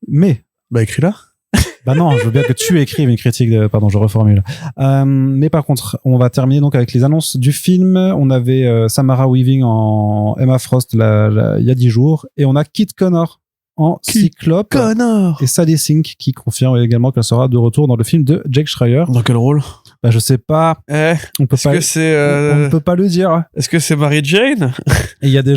Mais. Bah, écris-la. Bah non, je veux bien que tu écrives une critique pardon, je reformule. Mais par contre, on va terminer donc avec les annonces du film. On avait Samara Weaving en Emma Frost il y a 10 jours. Et on a Kit Connor en Cyclope. Connor. Et Sally Sink qui confirme également qu'elle sera de retour dans le film de Jake Schreier. Dans quel rôle? Bah, je sais pas. On peut pas. On ne peut pas le dire. Est-ce que c'est Mary Jane? Et il y a des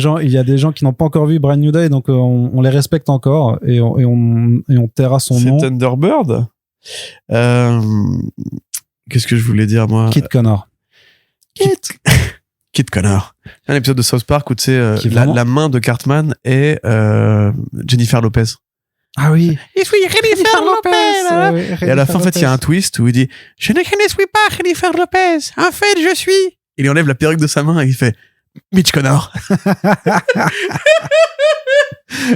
gens qui n'ont pas encore vu Brand New Day, donc on les respecte encore et on taira son nom. C'est Thunderbird. Qu'est-ce que je voulais dire, moi? Kit Connor. Kit Connor. Un épisode de South Park où tu sais la main de Cartman est Jennifer Lopez. Ah oui. Je suis Jennifer Lopez. Et à la fin, en fait, il y a un twist où il dit je ne suis pas Jennifer Lopez. En fait, je suis. Il enlève la perruque de sa main et il fait Mitch Connor.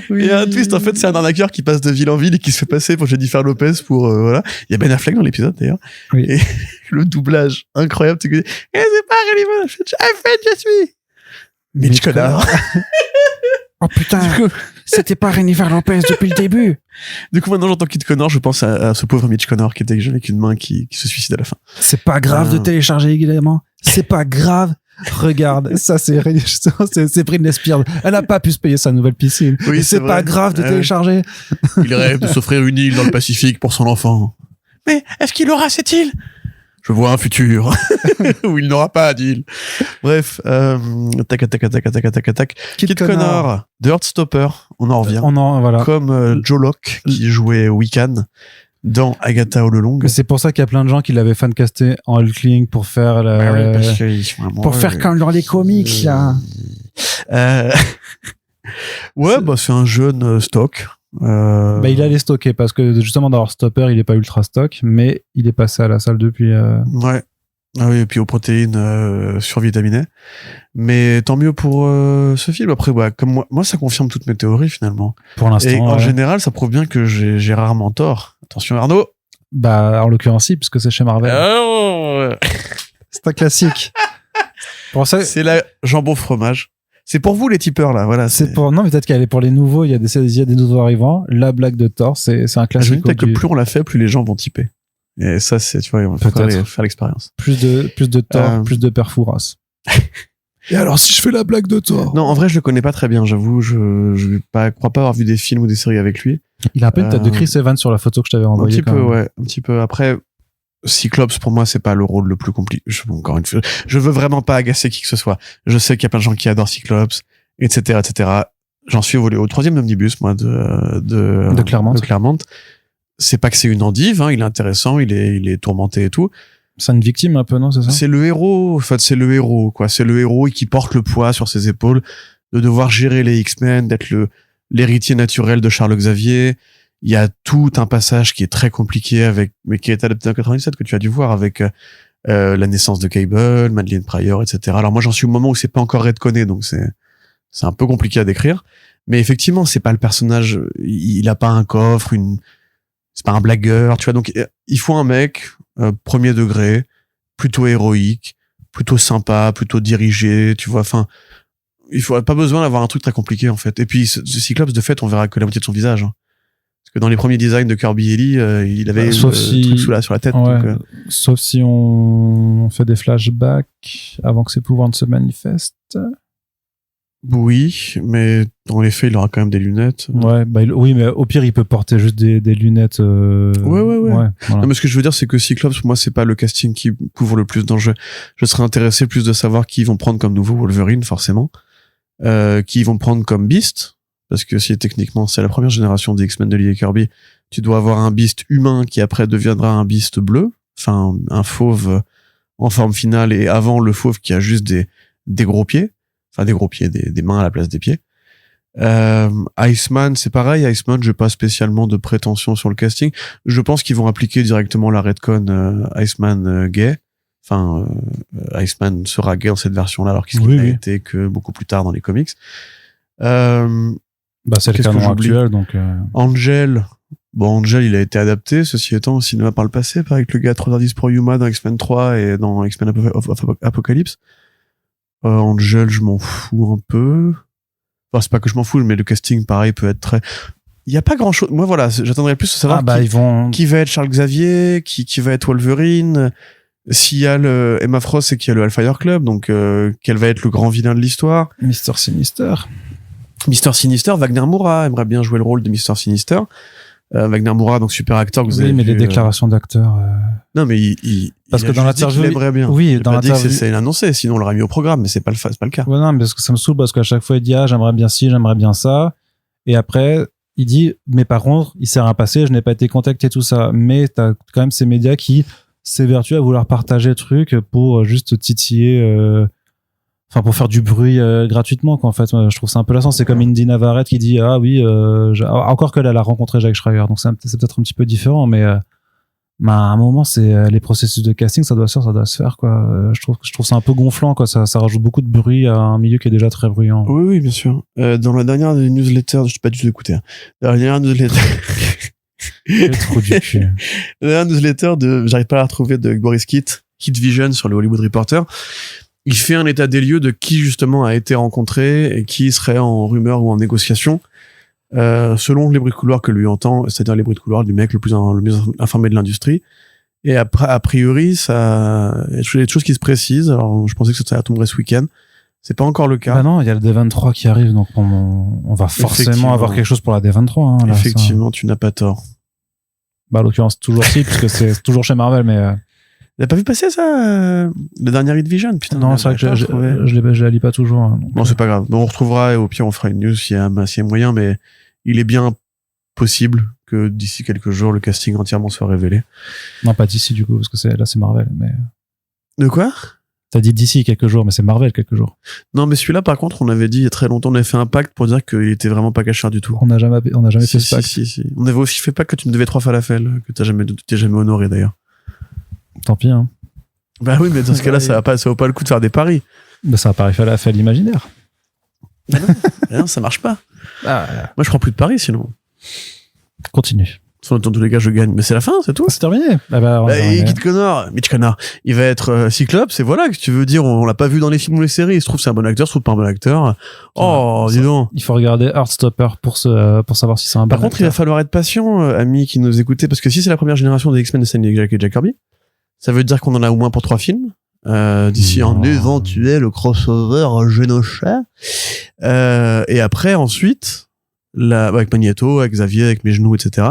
Oui. Il y a un twist, en fait, c'est un arnaqueur qui passe de ville en ville et qui se fait passer pour Jennifer Lopez pour voilà. Il y a Ben Affleck dans l'épisode d'ailleurs. Oui. Et le doublage incroyable, c'est que c'est pas Jennifer. En fait, je suis Mitch Connor. Oh putain. C'était pas Jennifer Lopez depuis le début. Du coup, maintenant, j'entends Kid Connor, je pense à ce pauvre Mitch Connor qui était jeune avec une main qui se suicide à la fin. C'est pas grave de télécharger également. C'est pas grave. Regarde, ça c'est Britney Spears. Elle n'a pas pu se payer sa nouvelle piscine. Oui, c'est pas vrai. grave de télécharger. Il rêve de s'offrir une île dans le Pacifique pour son enfant. Mais est-ce qu'il aura cette île? Je vois un futur où il n'aura pas d'île. Bref, tac. Kid Connor, The Heartstopper, on en revient. Voilà. Comme Joe Locke qui jouait Wiccan dans Agatha All Along. Mais c'est pour ça qu'il y a plein de gens qui l'avaient fancasté en Hulkling pour faire faire comme dans les comics là. Ouais, bah c'est un jeune stock. Il allait stocker parce que justement dans Heartstopper il est pas ultra stock, mais il est passé à la salle depuis. Ouais. Ah oui, et puis aux protéines survitaminées. Mais tant mieux pour ce film. Après, comme moi, ça confirme toutes mes théories finalement. Pour l'instant. Et en général, ça prouve bien que j'ai rarement tort. Attention Arnaud. En l'occurrence, si, puisque c'est chez Marvel. C'est un classique. Pour ça, c'est la jambon fromage. C'est pour vous les tipeurs là, voilà. Non, mais peut-être qu'elle est pour les nouveaux. Il y a des nouveaux arrivants. La blague de Thor, c'est un classique. Peut-être que plus on l'a fait, plus les gens vont tiper. Et ça, c'est, tu vois, on va faire l'expérience. Plus de Thor, plus de Perfouras. Et alors, si je fais la blague de Thor? Non, en vrai, je le connais pas très bien, j'avoue. Je crois pas avoir vu des films ou des séries avec lui. Il a un peu une tête de Chris Evans sur la photo que je t'avais envoyée. Un petit peu. Après, Cyclops, pour moi, c'est pas le rôle le plus compliqué. Encore une fois, je veux vraiment pas agacer qui que ce soit. Je sais qu'il y a plein de gens qui adorent Cyclops, etc. J'en suis au 3e omnibus, moi, de Claremont. C'est pas que c'est une endive, hein, il est intéressant, il est tourmenté et tout. C'est une victime un peu, non, c'est ça? C'est le héros, en fait, c'est le héros, quoi. C'est le héros qui porte le poids sur ses épaules de devoir gérer les X-Men, d'être l'héritier naturel de Charles Xavier. Il y a tout un passage qui est très compliqué mais qui est adapté en 97, que tu as dû voir avec la naissance de Cable, Madeleine Pryor, etc. Alors moi, j'en suis au moment où c'est pas encore redconné, donc c'est un peu compliqué à décrire. Mais effectivement, c'est pas le personnage, il a pas un coffre, c'est pas un blagueur, tu vois. Donc, il faut un mec, premier degré, plutôt héroïque, plutôt sympa, plutôt dirigé, tu vois. Enfin, il faut pas besoin d'avoir un truc très compliqué, en fait. Et puis, ce Cyclops, de fait, on verra que la moitié de son visage. Hein. Parce que dans les premiers designs de Kirby et Lee, il avait truc sur la tête. Ouais, donc, sauf si on fait des flashbacks avant que ses pouvoirs ne se manifestent. Oui, mais dans les faits, il aura quand même des lunettes. Ouais, oui, mais au pire, il peut porter juste des lunettes. Ouais. Voilà. Non, mais ce que je veux dire, c'est que Cyclops, pour moi, c'est pas le casting qui couvre le plus d'enjeux. Je serais intéressé plus de savoir qui ils vont prendre comme nouveau Wolverine, forcément. Qui ils vont prendre comme Beast. Parce que si techniquement, c'est la première génération des X-Men de Lee et Kirby, tu dois avoir un Beast humain qui après deviendra un Beast bleu. Enfin, un fauve en forme finale et avant le fauve qui a juste des gros pieds. Enfin, des gros pieds, des mains à la place des pieds. Iceman, c'est pareil. Iceman, j'ai pas spécialement de prétention sur le casting. Je pense qu'ils vont appliquer directement la retcon Iceman gay. Enfin, Iceman sera gay dans cette version-là, alors qu'il n'a été que beaucoup plus tard dans les comics. C'est le canon actuel, donc. Angel, il a été adapté, ceci étant, au cinéma par le passé, avec le gars 3h10 pour Yuma dans X-Men 3 et dans X-Men Apocalypse. Angel, je m'en fous un peu. Enfin, c'est pas que je m'en fous, mais le casting, pareil, peut être très... Il y a pas grand chose. Moi, voilà, j'attendrais plus de savoir qui va être Charles Xavier, qui va être Wolverine, s'il y a le Emma Frost, c'est qu'il y a le Hellfire Club, donc, quel va être le grand vilain de l'histoire. Mr. Sinister, Wagner Moura aimerait bien jouer le rôle de Mr. Sinister. Wagner Moura, donc super acteur que vous avez mais vu, les déclarations d'acteurs. Non, mais parce que dans l'interview, il aimerait bien. Oui, dans l'interview, c'est l'annoncé, sinon on l'aurait mis au programme, mais c'est pas le cas. Ouais, non, parce que ça me saoule parce qu'à chaque fois il dit j'aimerais bien ci, j'aimerais bien ça, et après il dit mais par contre il s'est rien passé, je n'ai pas été contacté, tout ça. Mais t'as quand même ces médias qui s'évertuent à vouloir partager le truc pour juste titiller. Enfin, pour faire du bruit gratuitement, quoi. En fait, je trouve ça un peu lassant. C'est comme Indy Navarrete qui dit encore qu'elle a rencontré Jack Schreier, donc c'est peut-être un petit peu différent, mais à un moment, c'est les processus de casting, ça doit se faire, quoi. Je trouve ça un peu gonflant, quoi. Ça rajoute beaucoup de bruit à un milieu qui est déjà très bruyant. Oui, bien sûr. Dans la dernière newsletter, je t'ai pas du tout écouté. Dans la dernière newsletter. Le trou du cul. La dernière newsletter j'arrive pas à la retrouver, de Boris Kit Vision sur le Hollywood Reporter. Il fait un état des lieux de qui justement a été rencontré et qui serait en rumeur ou en négociation selon les bruits de couloir que lui entend, c'est-à-dire les bruits de couloir du mec le mieux informé de l'industrie. Et après, a priori, ça, il y a des choses qui se précisent. Alors, je pensais que ça tomberait ce week-end. C'est pas encore le cas. Bah non, il y a le D23 qui arrive, donc on va forcément avoir quelque chose pour la D23. Hein, là, effectivement, tu n'as pas tort. Bah, en l'occurrence, toujours si, puisque c'est toujours chez Marvel, mais. T'as pas vu passer ça, le dernier Hit Vision? Putain. Non, c'est vrai que je la lis pas toujours. Hein, donc, non, c'est pas grave. Donc, on retrouvera et au pire, on fera une news s'il y a moyen, mais il est bien possible que d'ici quelques jours, le casting entièrement soit révélé. Non, pas d'ici, du coup, parce que c'est Marvel, mais. De quoi? T'as dit d'ici quelques jours, mais c'est Marvel quelques jours. Non, mais celui-là, par contre, on avait dit il y a très longtemps, on avait fait un pacte pour dire qu'il était vraiment pas cachard du tout. On n'a jamais fait ce pacte. Si. On avait aussi fait pacte que tu me devais 3 falafels, que t'es jamais honoré d'ailleurs. Tant pis, hein. Bah oui, mais dans ce cas-là, ça vaut pas le coup de faire des paris. Bah, ça a pareil falafel imaginaire. Bah non, ça marche pas. Ah, moi, je prends plus de paris sinon. Continue. Dans tous les cas, je gagne. Mais c'est la fin, c'est tout. C'est terminé. Et Mitch Connor, il va être Cyclope, c'est voilà, que tu veux dire, on l'a pas vu dans les films ou les séries. Il se trouve c'est un bon acteur, il se trouve pas un bon acteur. Oh, dis donc. Il faut regarder Heartstopper pour savoir si c'est un bon acteur. Par contre, il va falloir être patient, amis qui nous écoutez, parce que si c'est la première génération des X-Men de Stanley et Jack Kirby, ça veut dire qu'on en a au moins pour 3 films. D'ici un éventuel crossover Genosha. Et après, ensuite, avec Magneto, avec Xavier, avec mes genoux, etc.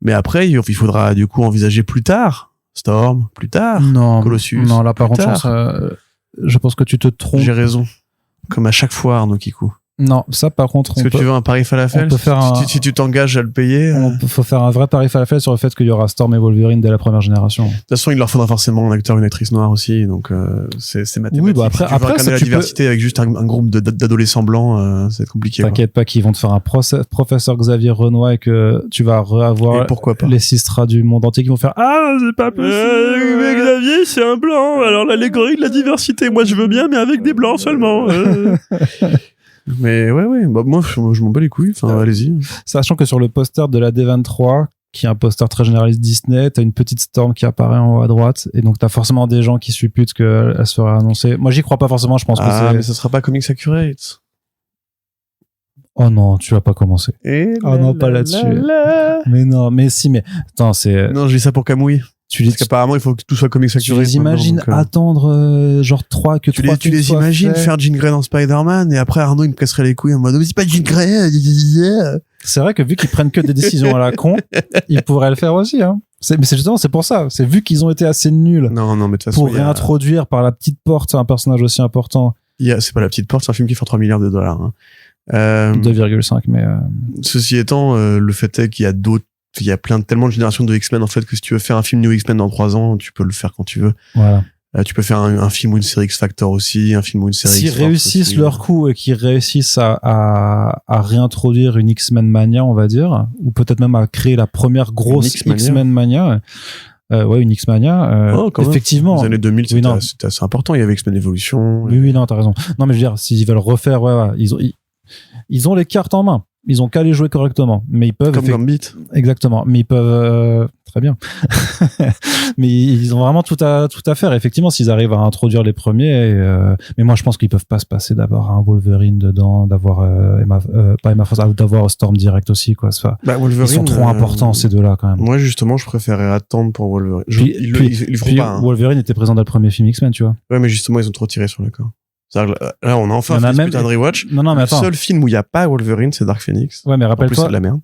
Mais après, il faudra du coup envisager plus tard Storm, plus tard Colossus. Non, là par contre, je pense que tu te trompes. J'ai raison. Comme à chaque fois, Arnaud Kikou. Non, ça par contre. Est-ce que tu veux un pari falafel? On peut faire si tu t'engages à le payer. Faut faire un vrai pari falafel sur le fait qu'il y aura Storm et Wolverine dès la première génération. De toute façon, il leur faudra forcément un acteur, une actrice noire aussi, donc c'est mathématique. Oui, bah après, si tu veux incarner la diversité avec juste un groupe d'adolescents blancs, c'est compliqué. T'inquiète pas qu'ils vont te faire un professeur Xavier Renoir et que tu vas avoir les Sistra du monde entier qui vont faire c'est pas possible. Mais Xavier, c'est un blanc. Alors l'allégorie de la diversité, moi je veux bien, mais avec des blancs seulement. Mais ouais, bah moi je m'en bats les couilles, enfin allez-y. Sachant que sur le poster de la D23, qui est un poster très généraliste Disney, t'as une petite Storm qui apparaît en haut à droite, et donc t'as forcément des gens qui supputent qu'elle serait annoncée. Moi j'y crois pas forcément, je pense que c'est... mais ça sera pas Comics Accurate. Oh non, tu vas pas commencer. Oh non, pas là-dessus. Mais non, mais si, mais... Attends, c'est... Non, je dis ça pour Camouille. Parce qu'apparemment, il faut que tout soit Comics Accurate. Tu les imagines attendre genre 3 que 3 tu les imagines faire Jean Grey dans Spider-Man et après Arnaud il me casserait les couilles en mode c'est pas Jean Grey. C'est vrai que vu qu'ils prennent que des décisions à la con, ils pourraient le faire aussi hein. Mais c'est justement c'est pour ça, c'est vu qu'ils ont été assez nuls. Non mais de toute façon pour réintroduire par la petite porte un personnage aussi important. C'est pas la petite porte, c'est un film qui fait 3 milliards de dollars hein. 2,5 mais ceci étant le fait est qu'il y a tellement de générations de X-Men en fait que si tu veux faire un film New X-Men dans 3 ans, tu peux le faire quand tu veux. Voilà. Tu peux faire un film ou une série X-Factor aussi, un film ou une série S'ils réussissent aussi, leur coup et qu'ils réussissent à réintroduire une X-Men Mania, on va dire, ou peut-être même à créer la première grosse X-Men Mania. Une X-Mania. Effectivement. Dans les années 2000, c'était assez important. Il y avait X-Men Evolution. Oui, non, t'as raison. Non, mais je veux dire, s'ils veulent refaire, ils ont les cartes en main. Ils ont qu'à les jouer correctement, mais ils peuvent. Comme Gambit. Exactement, mais ils peuvent très bien. Mais ils ont vraiment tout à faire. Effectivement, s'ils arrivent à introduire les premiers, mais moi je pense qu'ils peuvent pas se passer d'avoir un Wolverine dedans, d'avoir pas Emma Frost, d'avoir Storm direct aussi quoi. Ils sont trop importants ces deux-là quand même. Moi justement, je préférerais attendre pour Wolverine. Ils feront pas. Hein. Wolverine était présent dans le premier film X-Men, tu vois. Ouais, mais justement ils ont trop tiré sur le corps. Là, on a enfin fait ce putain de rewatch. Non, mais le seul film où il n'y a pas Wolverine, c'est Dark Phoenix. Ouais, mais rappelle-toi. En plus, c'est de la merde.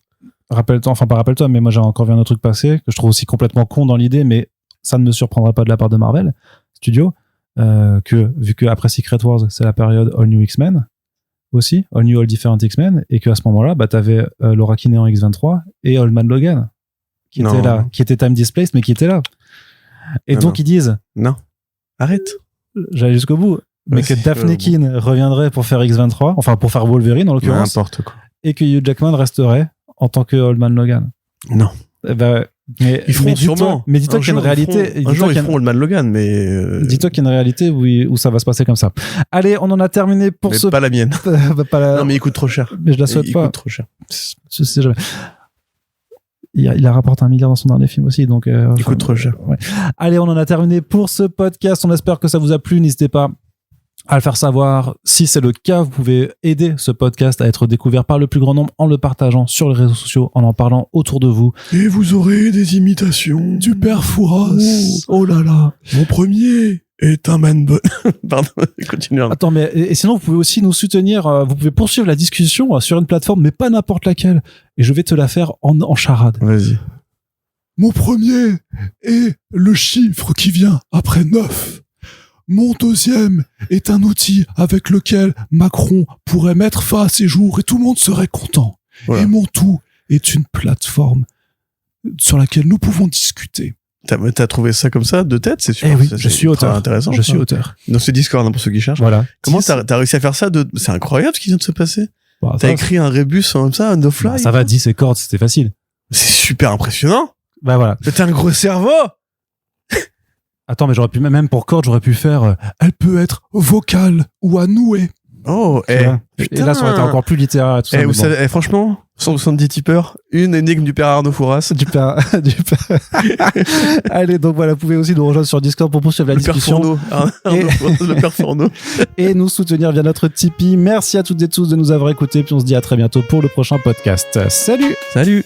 Rappelle-toi, mais moi j'ai encore vu un autre truc passer que je trouve aussi complètement con dans l'idée, mais ça ne me surprendra pas de la part de Marvel Studios, vu que après Secret Wars, c'est la période All New X-Men aussi, All New All Different X-Men, et qu'à ce moment-là, t'avais Laura Kinney en X-23 et Old Man Logan qui était là, qui était time displaced, mais qui était là. Et donc ils disent non, arrête. J'allais jusqu'au bout. Mais que Daphne Keane reviendrait pour faire X-23, enfin pour faire Wolverine en l'occurrence, n'importe quoi. Et que Hugh Jackman resterait en tant que Old Man Logan. Non. Mais ils feront sûrement. Mais dis-toi qu'il y a une réalité. Un jour ils feront Old Man Logan, mais. Dis-toi qu'il y a une réalité où ça va se passer comme ça. Allez, on en a terminé pour mais pas la mienne. Non, mais il coûte trop cher. Mais je la souhaite pas. Il coûte trop cher. Je sais jamais. Il a rapporté 1 milliard dans son dernier film aussi, donc. Il coûte trop cher. Ouais. Allez, on en a terminé pour ce podcast. On espère que ça vous a plu. N'hésitez pas à le faire savoir. Si c'est le cas, vous pouvez aider ce podcast à être découvert par le plus grand nombre en le partageant sur les réseaux sociaux, en parlant autour de vous. Et vous aurez des imitations Du père Fouras. Oh là là. Mon premier est un man bon. Pardon, continue. Attends, mais et sinon, vous pouvez aussi nous soutenir. Vous pouvez poursuivre la discussion sur une plateforme, mais pas n'importe laquelle. Et je vais te la faire en charade. Vas-y. Mon premier est le chiffre qui vient après 9. Mon deuxième est un outil avec lequel Macron pourrait mettre fin à ses jours et tout le monde serait content. Voilà. Et mon tout est une plateforme sur laquelle nous pouvons discuter. T'as trouvé ça comme ça de tête, c'est sûr. Eh oui, Ça, je c'est suis ultra auteur. Intéressant. Je ça. suis auteur. Dans ce Discord, hein, pour ceux qui cherchent. Voilà. Comment t'as réussi à faire ça C'est incroyable ce qui vient de se passer. Bah, T'as écrit un rébus comme ça, on the fly. bah, ça va, 10 et cordes, c'était facile. C'est super impressionnant. Bah voilà. T'as un gros cerveau. Attends, mais j'aurais pu, même pour cordes, j'aurais pu faire... Elle peut être vocale ou à nouer. Oh, tu vois. Et là, ça aurait été encore plus littéraire. Et tout ça, mais vous bon. savez, franchement, 170 tipeurs, une énigme du père Arnaud Fouras. Du père. Allez, donc voilà, vous pouvez aussi nous rejoindre sur Discord pour poursuivre la Le père discussion. Fourneau. Arnaud Fouras, le père Fourneau. Et nous soutenir via notre Tipeee. Merci à toutes et tous de nous avoir écoutés. Puis on se dit à très bientôt pour le prochain podcast. Salut! Salut.